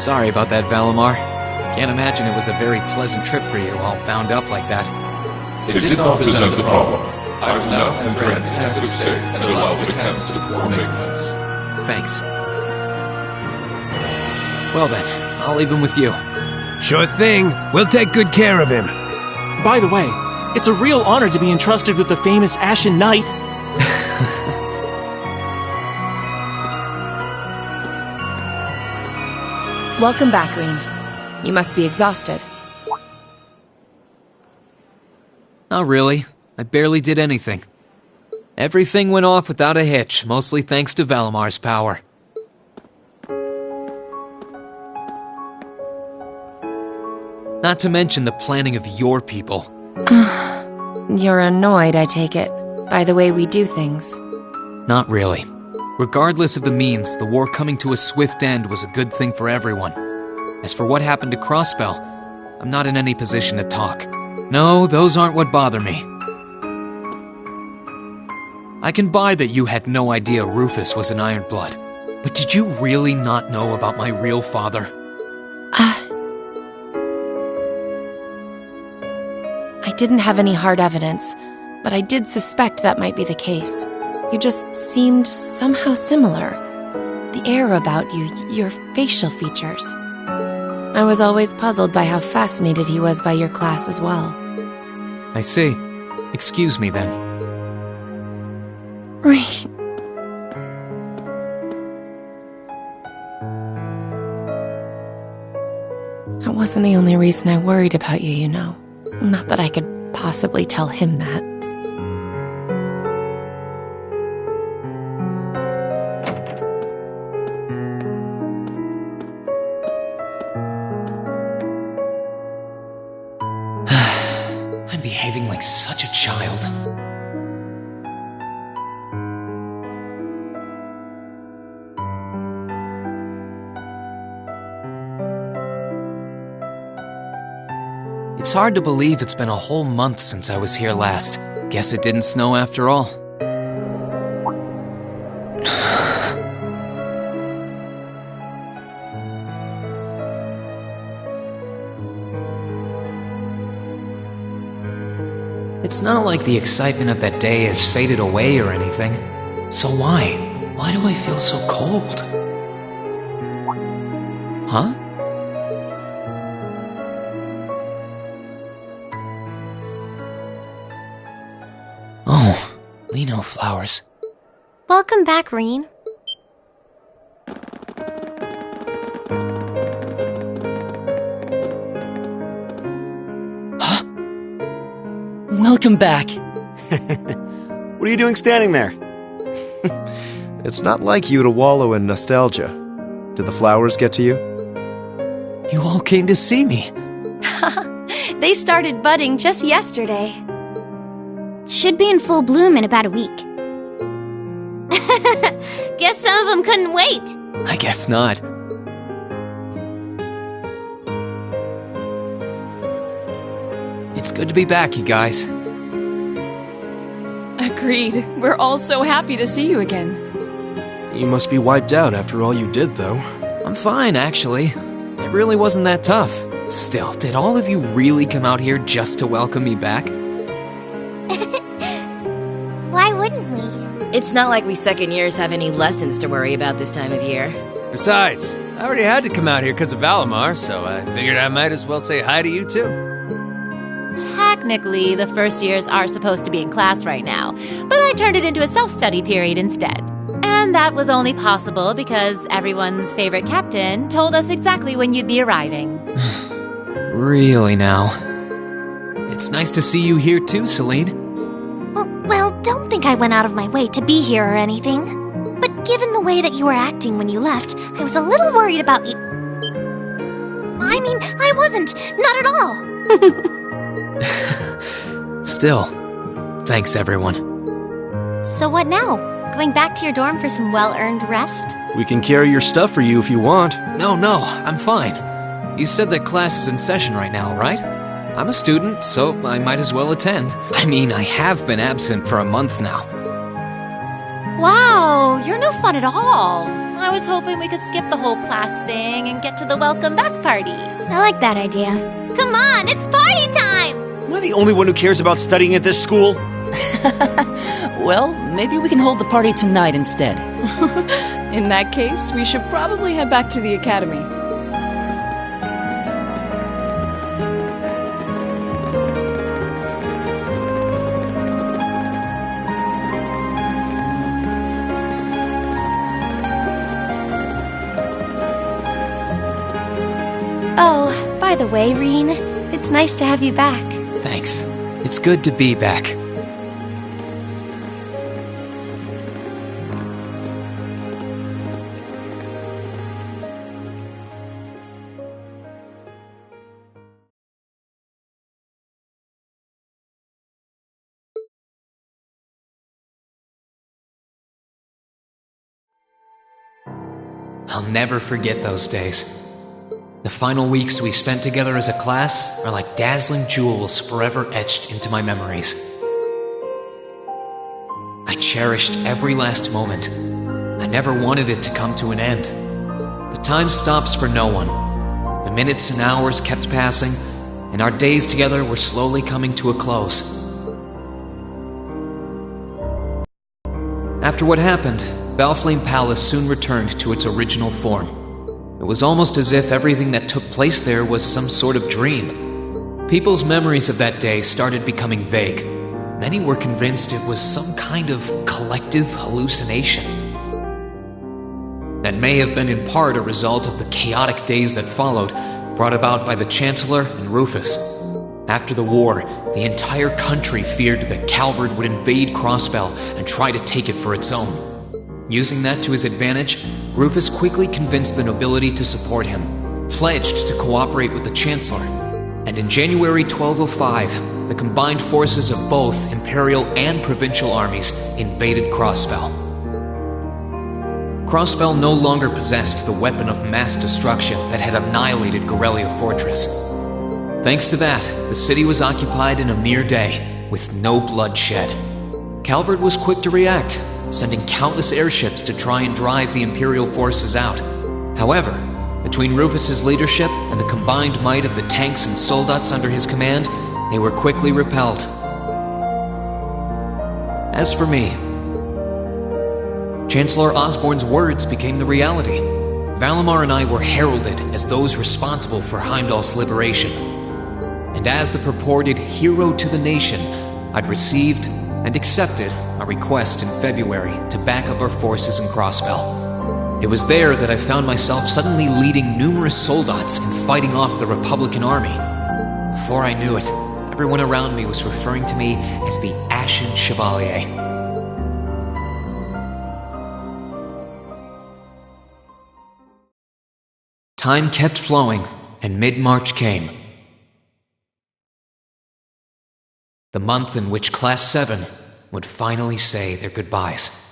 Sorry about that, Valimar. Can't imagine it was a very pleasant trip for you, all bound up like that. It did not present a problem. I will now enter an inactive state and allow the mechanics to perform maintenance. Thanks. Well then, I'll leave him with you. Sure thing. We'll take good care of him. By the way, it's a real honor to be entrusted with the famous Ashen Knight. Welcome back, Rean. You must be exhausted. Not really. I barely did anything. Everything went off without a hitch, mostly thanks to Valimar's power. Not to mention the planning of your people. You're annoyed, I take it, by the way we do things. Not really. Regardless of the means, the war coming to a swift end was a good thing for everyone. As for what happened to Crossbell, I'm not in any position to talk. No, those aren't what bother me. I can buy that you had no idea Rufus was an Ironblood, but did you really not know about my real father? I didn't have any hard evidence, but I did suspect that might be the case. You just seemed somehow similar. The air about you, your facial features. I was always puzzled by how fascinated he was by your class as well. I see. Excuse me then. Right. That wasn't the only reason I worried about you, you know. Not that I could possibly tell him that. I'm behaving like such a child. It's hard to believe it's been a whole month since I was here last. Guess it didn't snow after all. It's not like the excitement of that day has faded away or anything. So why? Why do I feel so cold? Huh? Oh, Lino flowers. Welcome back, Rean. Welcome back. What are you doing standing there? It's not like you to wallow in nostalgia. Did the flowers get to you? You all came to see me. They started budding just yesterday. Should be in full bloom in about a week. Guess some of them couldn't wait. I guess not. It's good to be back, you guys. Agreed. We're all so happy to see you again. You must be wiped out after all you did, though. I'm fine, actually. It really wasn't that tough. Still, did all of you really come out here just to welcome me back? Why wouldn't we? It's not like we second years have any lessons to worry about this time of year. Besides, I already had to come out here because of Valimar, so I figured I might as well say hi to you too. Technically, the first years are supposed to be in class right now, but I turned it into a self-study period instead. And that was only possible because everyone's favorite captain told us exactly when you'd be arriving. Really now. It's nice to see you here too, Celine. Well, don't think I went out of my way to be here or anything. But given the way that you were acting when you left, I was a little worried about you. I mean, I wasn't. Not at all. Still, thanks everyone. So what now? Going back to your dorm for some well-earned rest? We can carry your stuff for you if you want. No, I'm fine. You said that class is in session right now, right? I'm a student, so I might as well attend. I mean, I have been absent for a month now. Wow, you're no fun at all. I was hoping we could skip the whole class thing and get to the welcome back party. I like that idea. Come on, it's party time! Am I the only one who cares about studying at this school? Well, maybe we can hold the party tonight instead. In that case, we should probably head back to the academy. Oh, by the way, Reen, it's nice to have you back. Thanks. It's good to be back. I'll never forget those days. The final weeks we spent together as a class are like dazzling jewels forever etched into my memories. I cherished every last moment. I never wanted it to come to an end. But time stops for no one. The minutes and hours kept passing, and our days together were slowly coming to a close. After what happened, Valflame Palace soon returned to its original form. It was almost as if everything that took place there was some sort of dream. People's memories of that day started becoming vague. Many were convinced it was some kind of collective hallucination. That may have been in part a result of the chaotic days that followed, brought about by the Chancellor and Rufus. After the war, the entire country feared that Calvard would invade Crossbell and try to take it for its own. Using that to his advantage, Rufus quickly convinced the nobility to support him, pledged to cooperate with the Chancellor, and in January 1205, the combined forces of both Imperial and Provincial armies invaded Crossbell. Crossbell no longer possessed the weapon of mass destruction that had annihilated Gorelia Fortress. Thanks to that, the city was occupied in a mere day, with no bloodshed. Calvard was quick to react, sending countless airships to try and drive the Imperial forces out. However, between Rufus's leadership and the combined might of the tanks and soldats under his command, they were quickly repelled. As for me, Chancellor Osborne's words became the reality. Valimar and I were heralded as those responsible for Heimdall's liberation. And as the purported hero to the nation, I'd received and accepted a request in February to back up our forces in Crossbell. It was there that I found myself suddenly leading numerous soldats and fighting off the Republican army. Before I knew it, everyone around me was referring to me as the Ashen Chevalier. Time kept flowing, and mid-March came. The month in which Class 7 would finally say their goodbyes.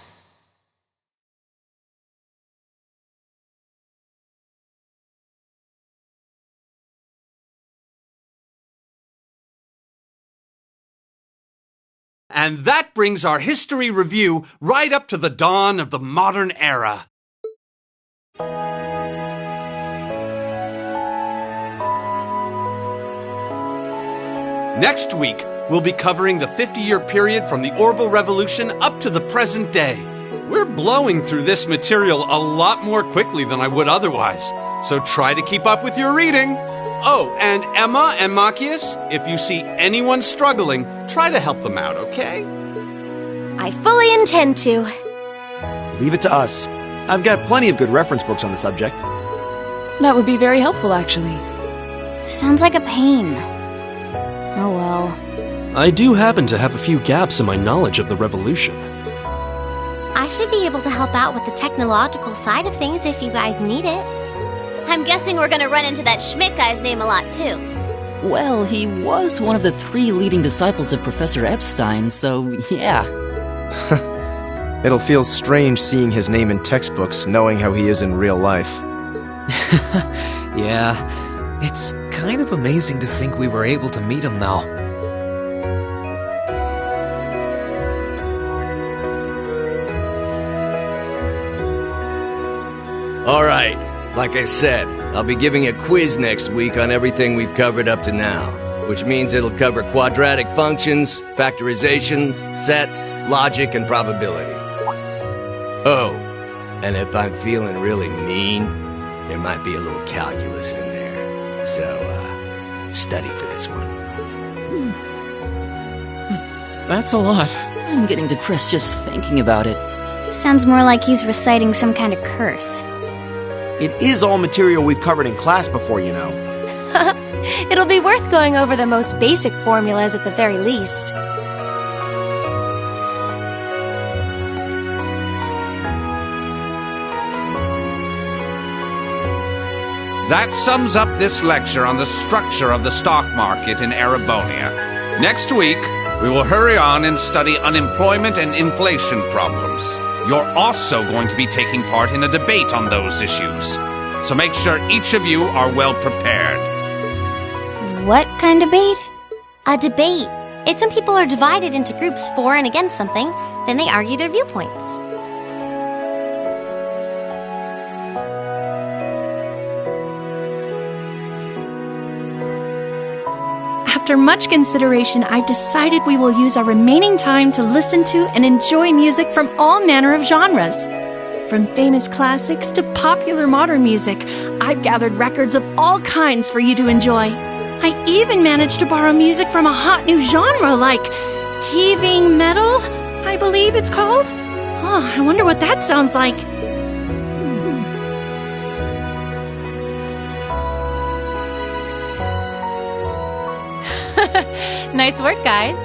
And that brings our history review right up to the dawn of the modern era. Next week, we'll be covering the 50-year period from the Orbital Revolution up to the present day. We're blowing through this material a lot more quickly than I would otherwise, so try to keep up with your reading. Oh, and Emma and Machias, if you see anyone struggling, try to help them out, okay? I fully intend to. Leave it to us. I've got plenty of good reference books on the subject. That would be very helpful, actually. Sounds like a pain. Oh well. I do happen to have a few gaps in my knowledge of the Revolution. I should be able to help out with the technological side of things if you guys need it. I'm guessing we're gonna run into that Schmidt guy's name a lot, too. Well, he was one of the 3 leading disciples of Professor Epstein, so yeah. It'll feel strange seeing his name in textbooks, knowing how he is in real life. Yeah, it's kind of amazing to think we were able to meet him, though. Alright, like I said, I'll be giving a quiz next week on everything we've covered up to now, which means it'll cover quadratic functions, factorizations, sets, logic, and probability. Oh, and if I'm feeling really mean, there might be a little calculus in there. So, study for this one. That's a lot. I'm getting depressed just thinking about it. Sounds more like he's reciting some kind of curse. It is all material we've covered in class before, you know. It'll be worth going over the most basic formulas at the very least. That sums up this lecture on the structure of the stock market in Erebonia. Next week, we will hurry on and study unemployment and inflation problems. You're also going to be taking part in a debate on those issues. So make sure each of you are well prepared. What kind of debate? A debate. It's when people are divided into groups for and against something, then they argue their viewpoints. After much consideration, I've decided we will use our remaining time to listen to and enjoy music from all manner of genres. From famous classics to popular modern music, I've gathered records of all kinds for you to enjoy. I even managed to borrow music from a hot new genre like heaving metal, I believe it's called. Oh, I wonder what that sounds like. Nice work, guys.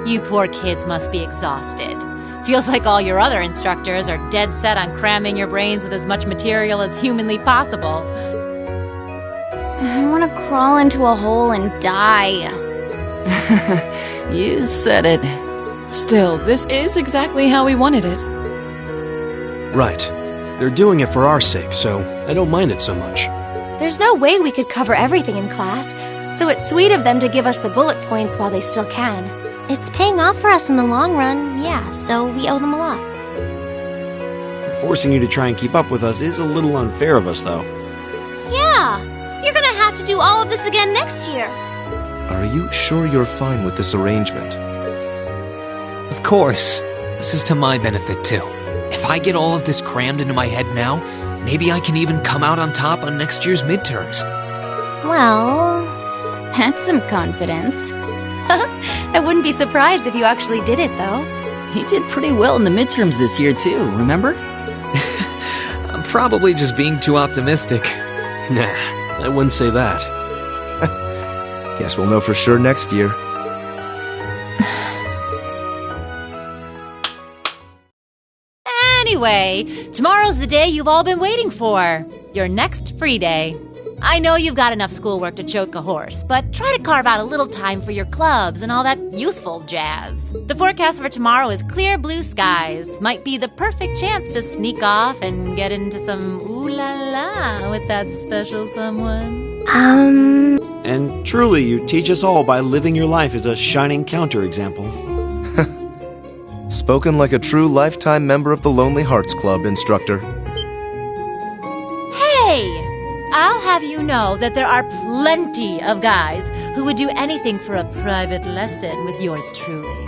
You poor kids must be exhausted. Feels like all your other instructors are dead set on cramming your brains with as much material as humanly possible. I want to crawl into a hole and die. You said it. Still, this is exactly how we wanted it. Right. They're doing it for our sake, so I don't mind it so much. There's no way we could cover everything in class, so it's sweet of them to give us the bullet points while they still can. It's paying off for us in the long run, yeah, so we owe them a lot. Forcing you to try and keep up with us is a little unfair of us, though. Yeah, you're gonna have to do all of this again next year. Are you sure you're fine with this arrangement? Of course. This is to my benefit, too. If I get all of this crammed into my head now, maybe I can even come out on top on next year's midterms. Well, that's some confidence. I wouldn't be surprised if you actually did it, though. He did pretty well in the midterms this year, too, remember? I'm probably just being too optimistic. Nah, I wouldn't say that. Guess we'll know for sure next year. Anyway, tomorrow's the day you've all been waiting for. Your next free day. I know you've got enough schoolwork to choke a horse, but try to carve out a little time for your clubs and all that youthful jazz. The forecast for tomorrow is clear blue skies. Might be the perfect chance to sneak off and get into some ooh-la-la with that special someone. And truly, you teach us all by living your life as a shining counterexample. Spoken like a true lifetime member of the Lonely Hearts Club, instructor. Hey! I'll have you know that there are plenty of guys who would do anything for a private lesson with yours truly.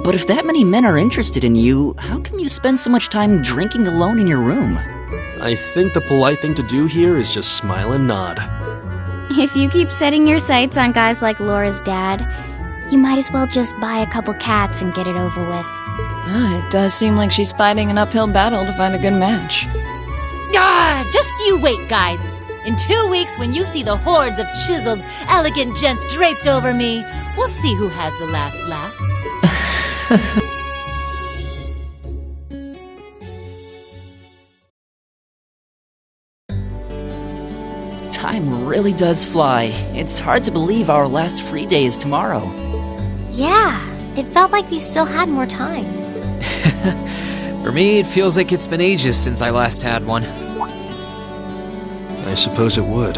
But if that many men are interested in you, how come you spend so much time drinking alone in your room? I think the polite thing to do here is just smile and nod. If you keep setting your sights on guys like Laura's dad, you might as well just buy a couple cats and get it over with. It does seem like she's fighting an uphill battle to find a good match. Just you wait, guys. In 2 weeks, when you see the hordes of chiseled, elegant gents draped over me, we'll see who has the last laugh. Time really does fly. It's hard to believe our last free day is tomorrow. Yeah, it felt like we still had more time. For me, it feels like it's been ages since I last had one. I suppose it would.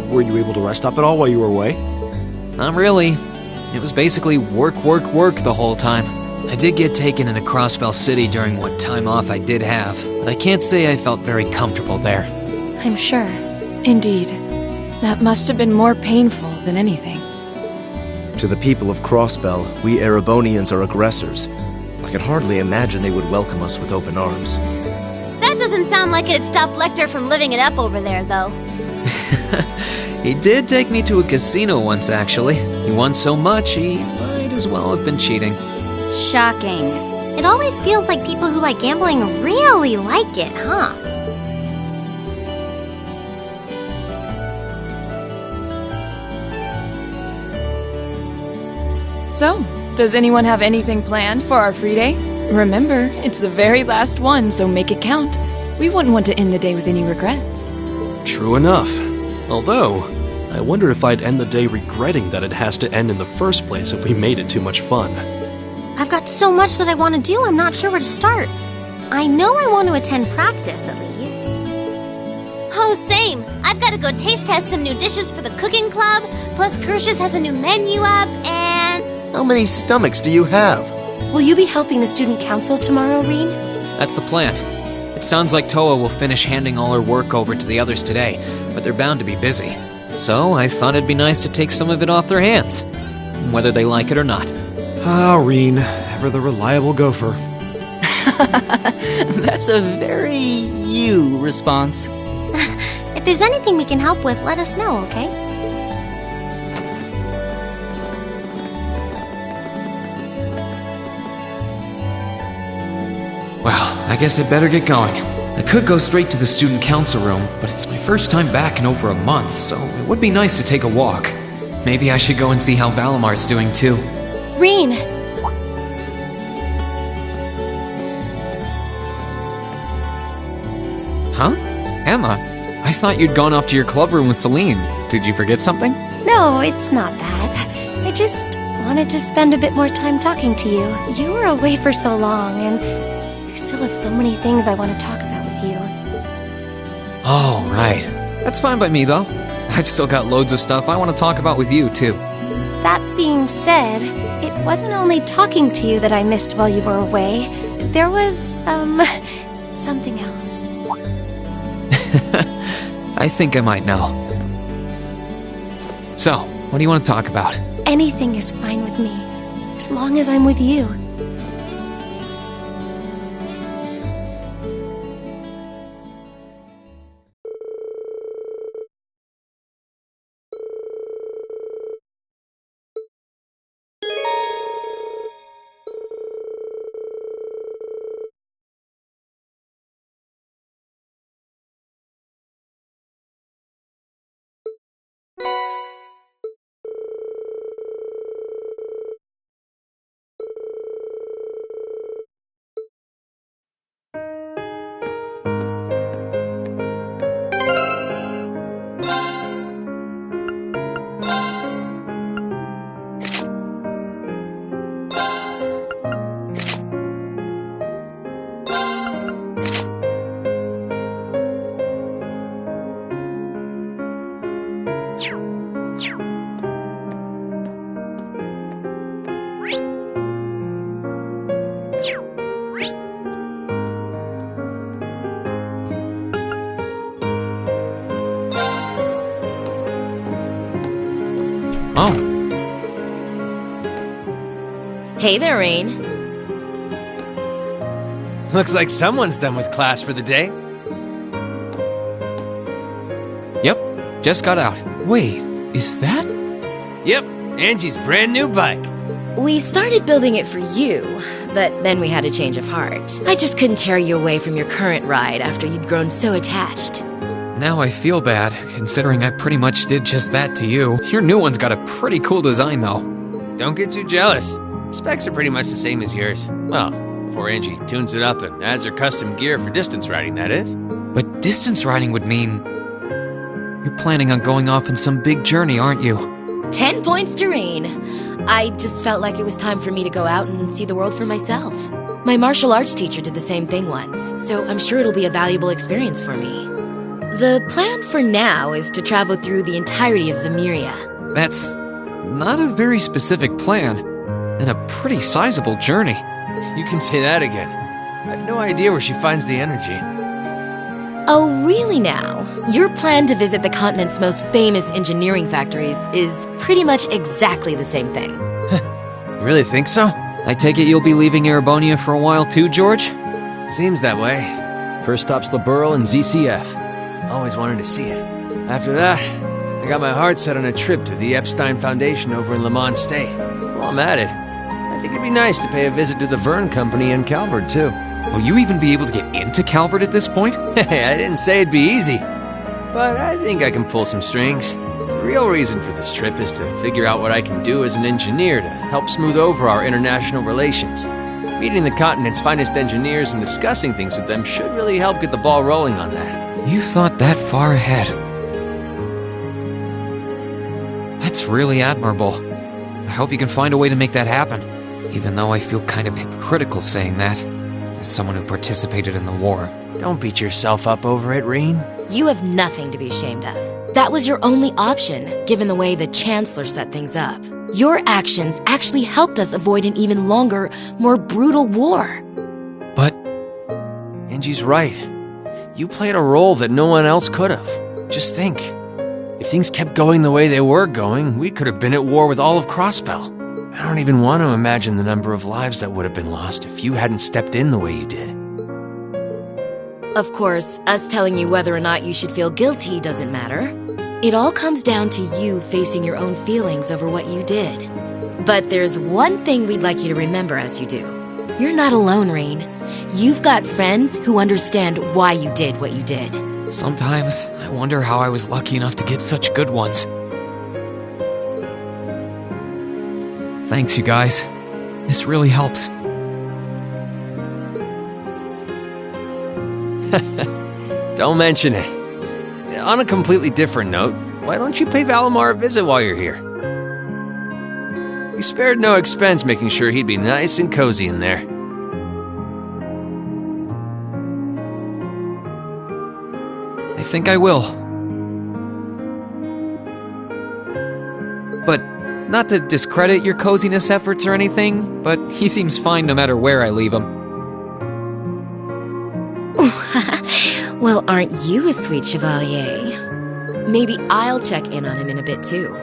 Were you able to rest up at all while you were away? Not really. It was basically work the whole time. I did get taken into Crossbell City during what time off I did have, but I can't say I felt very comfortable there. I'm sure. Indeed. That must have been more painful than anything. To the people of Crossbell, we Erebonians are aggressors. I can hardly imagine they would welcome us with open arms. That doesn't sound like it'd stop Lecter from living it up over there, though. He did take me to a casino once, actually. He won so much, he might as well have been cheating. Shocking. It always feels like people who like gambling really like it, huh? So, does anyone have anything planned for our free day? Remember, it's the very last one, so make it count. We wouldn't want to end the day with any regrets. True enough. Although, I wonder if I'd end the day regretting that it has to end in the first place if we made it too much fun. I've got so much that I want to do, I'm not sure where to start. I know I want to attend practice, at least. Oh, same. I've got to go taste test some new dishes for the cooking club, plus Kirsch's has a new menu up, and... How many stomachs do you have? Will you be helping the student council tomorrow, Reen? That's the plan. It sounds like Toa will finish handing all her work over to the others today, but they're bound to be busy. So I thought it'd be nice to take some of it off their hands, whether they like it or not. Ah, Reen, ever the reliable gopher. That's a very you response. If there's anything we can help with, let us know, okay? Well, I guess I'd better get going. I could go straight to the student council room, but it's my first time back in over a month, so it would be nice to take a walk. Maybe I should go and see how Valamar's doing too. Reen! Huh? Emma? I thought you'd gone off to your club room with Celine. Did you forget something? No, it's not that. I just wanted to spend a bit more time talking to you. You were away for so long, and I still have so many things I want to talk about with you. Oh, right. That's fine by me, though. I've still got loads of stuff I want to talk about with you, too. That being said, it wasn't only talking to you that I missed while you were away. There was, something else. I think I might know. So, what do you want to talk about? Anything is fine with me, as long as I'm with you. Oh. Hey there, Rain. Looks like someone's done with class for the day. Yep, just got out. Wait, is that? Yep, Angie's brand new bike. We started building it for you, but then we had a change of heart. I just couldn't tear you away from your current ride after you'd grown so attached. Now I feel bad, considering I pretty much did just that to you. Your new one's got a pretty cool design, though. Don't get too jealous. Specs are pretty much the same as yours. Well, before Angie tunes it up and adds her custom gear for distance riding, that is. But distance riding would mean... You're planning on going off on some big journey, aren't you? 10 points to Rain. I just felt like it was time for me to go out and see the world for myself. My martial arts teacher did the same thing once, so I'm sure it'll be a valuable experience for me. The plan for now is to travel through the entirety of Zemuria. That's not a very specific plan, and a pretty sizable journey. You can say that again. I have no idea where she finds the energy. Oh, really now? Your plan to visit the continent's most famous engineering factories is pretty much exactly the same thing. You really think so? I take it you'll be leaving Erebonia for a while too, George? Seems that way. First stop's the Burl and ZCF. Always wanted to see it. After that, I got my heart set on a trip to the Epstein Foundation over in Lamont State. While I'm at it, I think it'd be nice to pay a visit to the Verne Company in Calvert, too. Will you even be able to get into Calvert at this point? Hey, I didn't say it'd be easy. But I think I can pull some strings. The real reason for this trip is to figure out what I can do as an engineer to help smooth over our international relations. Meeting the continent's finest engineers and discussing things with them should really help get the ball rolling on that. You thought that far ahead. That's really admirable. I hope you can find a way to make that happen, even though I feel kind of hypocritical saying that, as someone who participated in the war. Don't beat yourself up over it, Reen. You have nothing to be ashamed of. That was your only option, given the way the Chancellor set things up. Your actions actually helped us avoid an even longer, more brutal war. But... Angie's right. You played a role that no one else could have. Just think. If things kept going the way they were going, we could have been at war with all of Crosspell. I don't even want to imagine the number of lives that would have been lost if you hadn't stepped in the way you did. Of course, us telling you whether or not you should feel guilty doesn't matter. It all comes down to you facing your own feelings over what you did. But there's one thing we'd like you to remember as you do. You're not alone, Rain. You've got friends who understand why you did what you did. Sometimes I wonder how I was lucky enough to get such good ones. Thanks, you guys. This really helps. Don't mention it. On a completely different note, why don't you pay Valimar a visit while you're here? We spared no expense making sure he'd be nice and cozy in there. I think I will. But not to discredit your coziness efforts or anything, but he seems fine no matter where I leave him. Well, aren't you a sweet chevalier? Maybe I'll check in on him in a bit, too.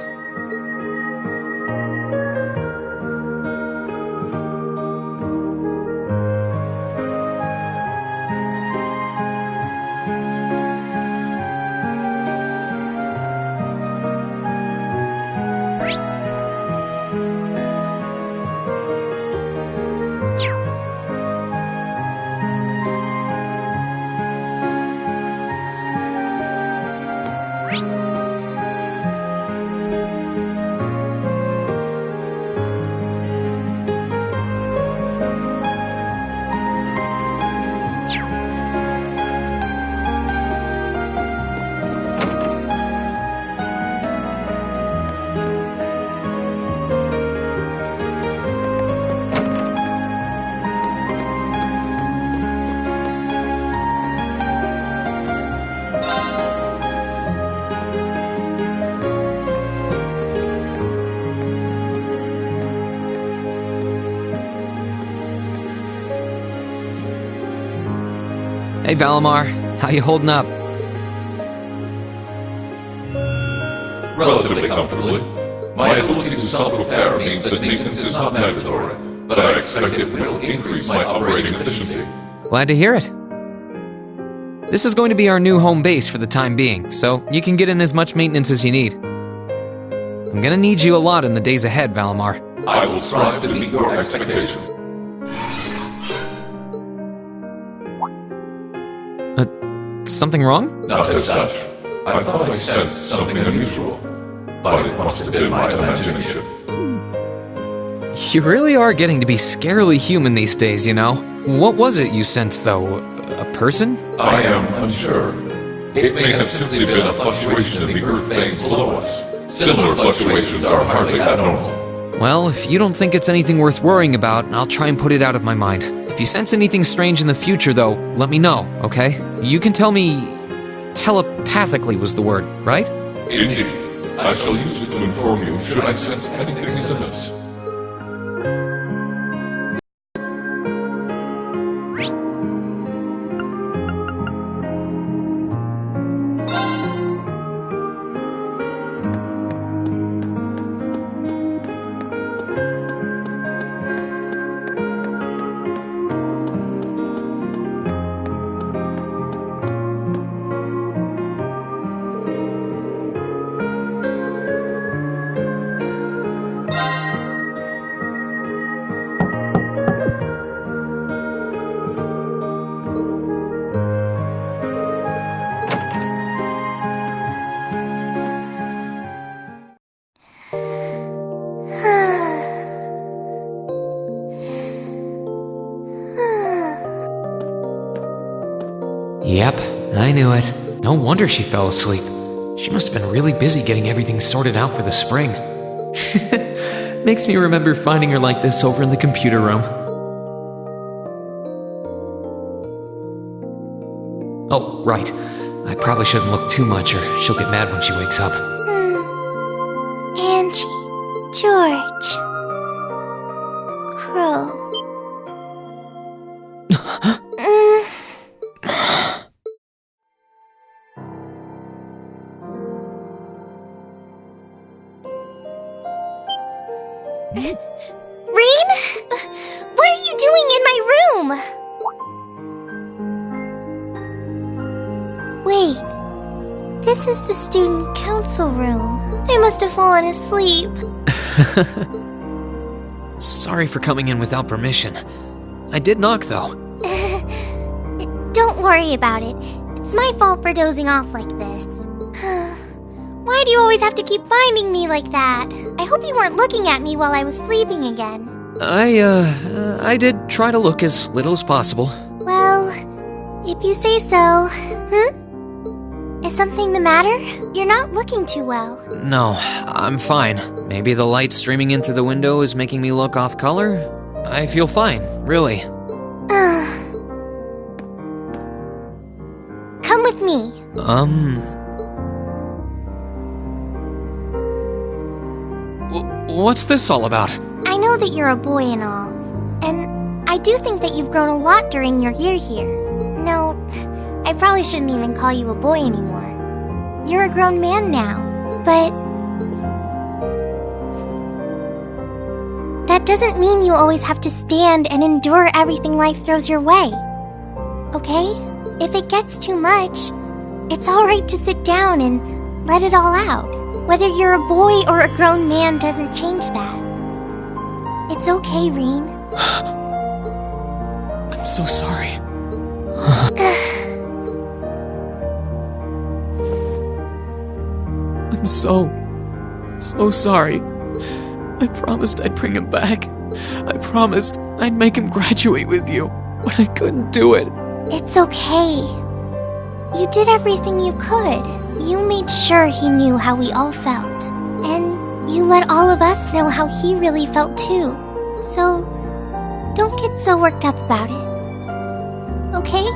Hey, Valimar. How you holding up? Relatively comfortably. My ability to self-repair means that maintenance is not mandatory, but I expect it will increase my operating efficiency. Glad to hear it. This is going to be our new home base for the time being, so you can get in as much maintenance as you need. I'm gonna need you a lot in the days ahead, Valimar. I will strive to meet your expectations. Something wrong? Not as such. I thought I sensed something unusual, but it must have been my imagination. You really are getting to be scarily human these days, you know. What was it you sensed, though? A person? I am unsure. It may have simply been a fluctuation in the earth veins below us. Similar fluctuations are hardly abnormal. Well, if you don't think it's anything worth worrying about, I'll try and put it out of my mind. If you sense anything strange in the future, though, let me know, okay? You can tell me telepathically was the word, right? Indeed. I shall use it to inform you should I sense anything is amiss. Yep, I knew it. No wonder she fell asleep. She must have been really busy getting everything sorted out for the spring. Makes me remember finding her like this over in the computer room. Oh, right. I probably shouldn't look too much or she'll get mad when she wakes up. Angie, George, Crow. Rain? What are you doing in my room? Wait, this is the student council room. I must have fallen asleep. Sorry for coming in without permission. I did knock, though. Don't worry about it. It's my fault for dozing off like this. Why do you always have to keep finding me like that? I hope you weren't looking at me while I was sleeping again. I did try to look as little as possible. Well, if you say so. Is something the matter? You're not looking too well. No, I'm fine. Maybe the light streaming in through the window is making me look off color? I feel fine, really. Come with me. What's this all about? I know that you're a boy and all, and I do think that you've grown a lot during your year here. No, I probably shouldn't even call you a boy anymore. You're a grown man now, but that doesn't mean you always have to stand and endure everything life throws your way. Okay? If it gets too much, it's alright to sit down and let it all out. Whether you're a boy or a grown man doesn't change that. It's okay, Reen. I'm so sorry. I'm so sorry. I promised I'd bring him back. I promised I'd make him graduate with you, but I couldn't do it. It's okay. You did everything you could. You made sure he knew how we all felt. And you let all of us know how he really felt too. So, don't get so worked up about it. Okay?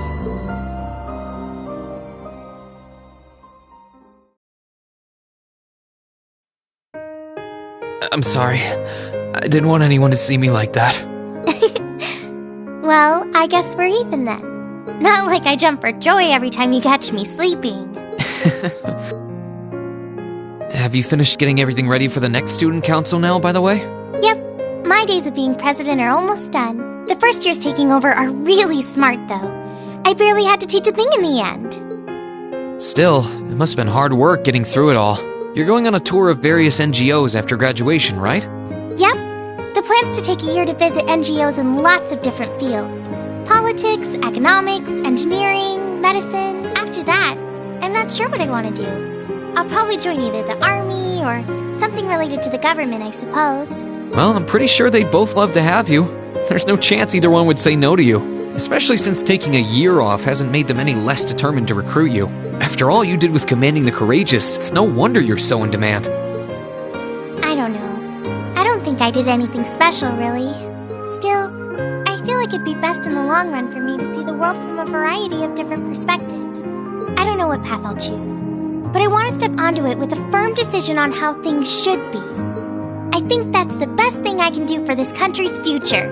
I'm sorry. I didn't want anyone to see me like that. Well, I guess we're even then. Not like I jump for joy every time you catch me sleeping. Have you finished getting everything ready for the next student council now, by the way? Yep. My days of being president are almost done. The first years taking over are really smart, though. I barely had to teach a thing in the end. Still, it must have been hard work getting through it all. You're going on a tour of various NGOs after graduation, right? Yep. The plan's to take a year to visit NGOs in lots of different fields. Politics, economics, engineering, medicine. After that, I'm not sure what I want to do. I'll probably join either the army or something related to the government, I suppose. Well, I'm pretty sure they'd both love to have you. There's no chance either one would say no to you. Especially since taking a year off hasn't made them any less determined to recruit you. After all you did with commanding the courageous, it's no wonder you're so in demand. I don't know. I don't think I did anything special, really. Still, I feel like like it'd be best in the long run for me to see the world from a variety of different perspectives. I don't know what path I'll choose, but I want to step onto it with a firm decision on how things should be. I think that's the best thing I can do for this country's future.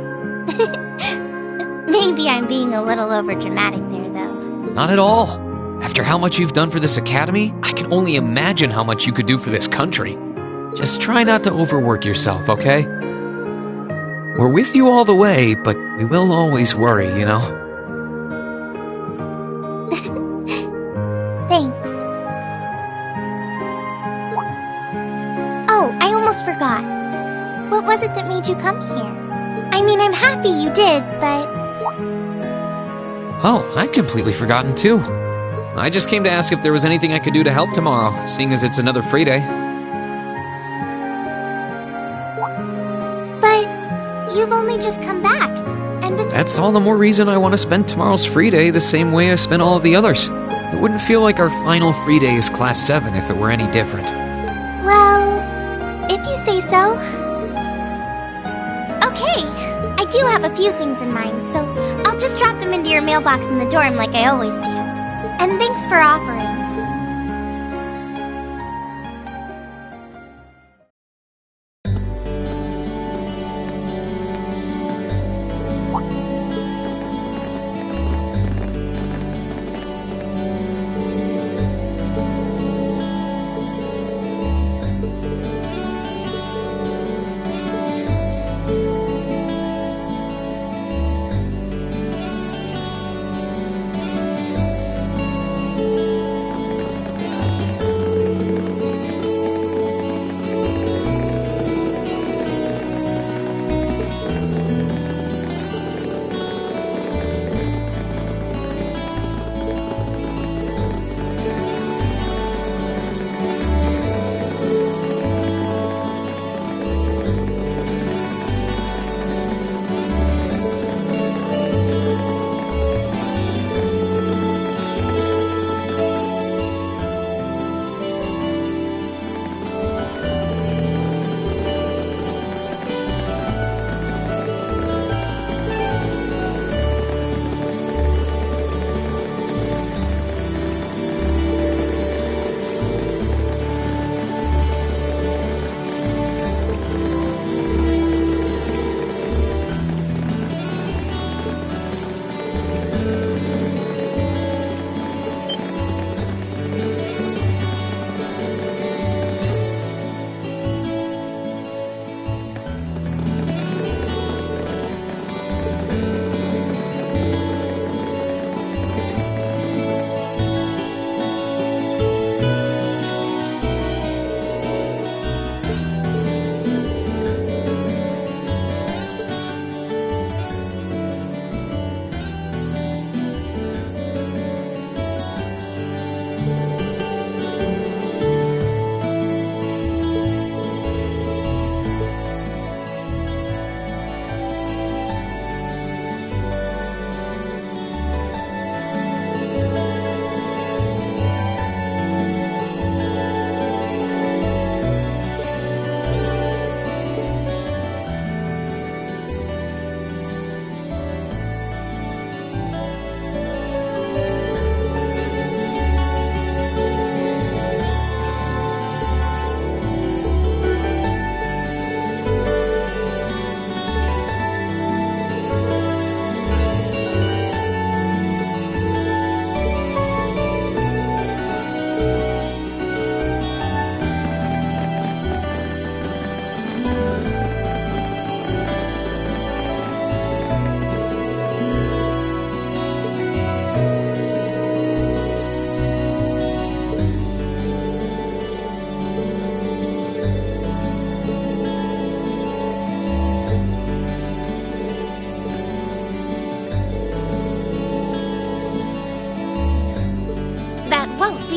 Maybe I'm being a little overdramatic there, though. Not at all. After how much you've done for this academy, I can only imagine how much you could do for this country. Just try not to overwork yourself, okay? We're with you all the way, but we will always worry, you know? Thanks. Oh, I almost forgot. What was it that made you come here? I mean, I'm happy you did, but... Oh, I'd completely forgotten too. I just came to ask if there was anything I could do to help tomorrow, seeing as it's another free day. But you've only just come back, and That's all the more reason I want to spend tomorrow's free day the same way I spent all of the others. It wouldn't feel like our final free day is Class 7 if it were any different. Well, if you say so. Okay, I do have a few things in mind, so I'll just drop them into your mailbox in the dorm like I always do. And thanks for offering.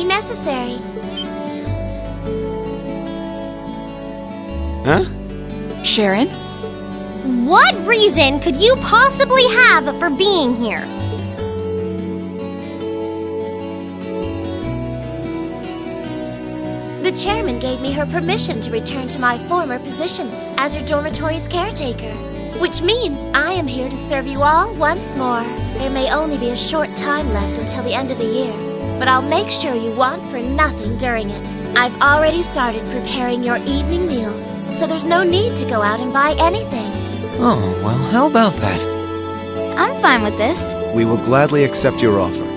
Necessary. Huh? Sharon? What reason could you possibly have for being here? The chairman gave me her permission to return to my former position as your dormitory's caretaker. Which means I am here to serve you all once more. There may only be a short time left until the end of the year, but I'll make sure you want for nothing during it. I've already started preparing your evening meal, so there's no need to go out and buy anything. Oh, well, how about that? I'm fine with this. We will gladly accept your offer.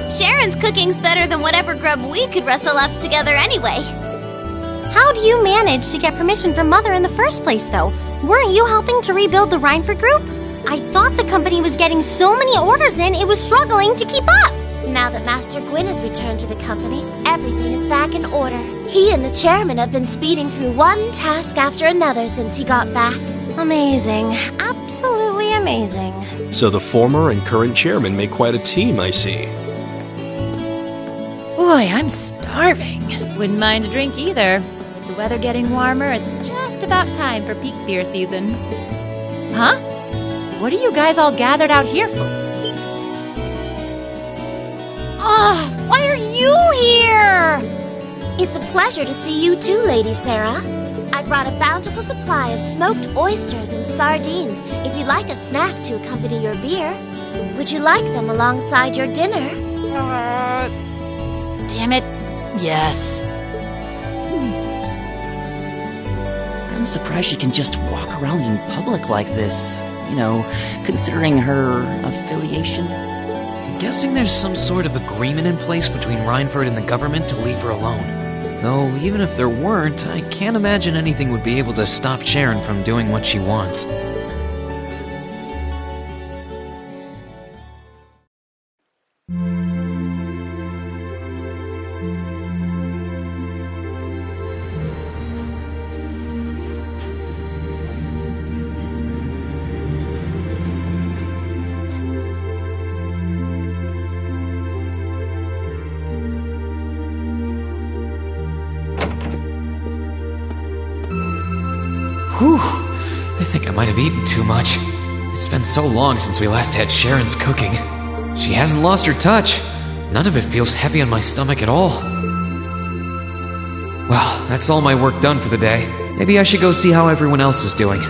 Sharon's cooking's better than whatever grub we could rustle up together anyway. How do you manage to get permission from Mother in the first place, though? Weren't you helping to rebuild the Rhineford group? I thought the company was getting so many orders in, it was struggling to keep up. Now that Master Gwyn has returned to the company, everything is back in order. He and the chairman have been speeding through one task after another since he got back. Amazing. Absolutely amazing. So the former and current chairman make quite a team, I see. Boy, I'm starving. Wouldn't mind a drink either. With the weather getting warmer, it's just about time for peak beer season. Huh? What are you guys all gathered out here for? Oh, why are you here? It's a pleasure to see you too, Lady Sarah. I brought a bountiful supply of smoked oysters and sardines if you'd like a snack to accompany your beer. Would you like them alongside your dinner? Damn it. Yes. I'm surprised she can just walk around in public like this. You know, considering her affiliation. I'm guessing there's some sort of agreement in place between Rhineford and the government to leave her alone. Though, even if there weren't, I can't imagine anything would be able to stop Sharon from doing what she wants. Whew, I think I might have eaten too much. It's been so long since we last had Sharon's cooking. She hasn't lost her touch. None of it feels heavy on my stomach at all. Well, that's all my work done for the day. Maybe I should go see how everyone else is doing.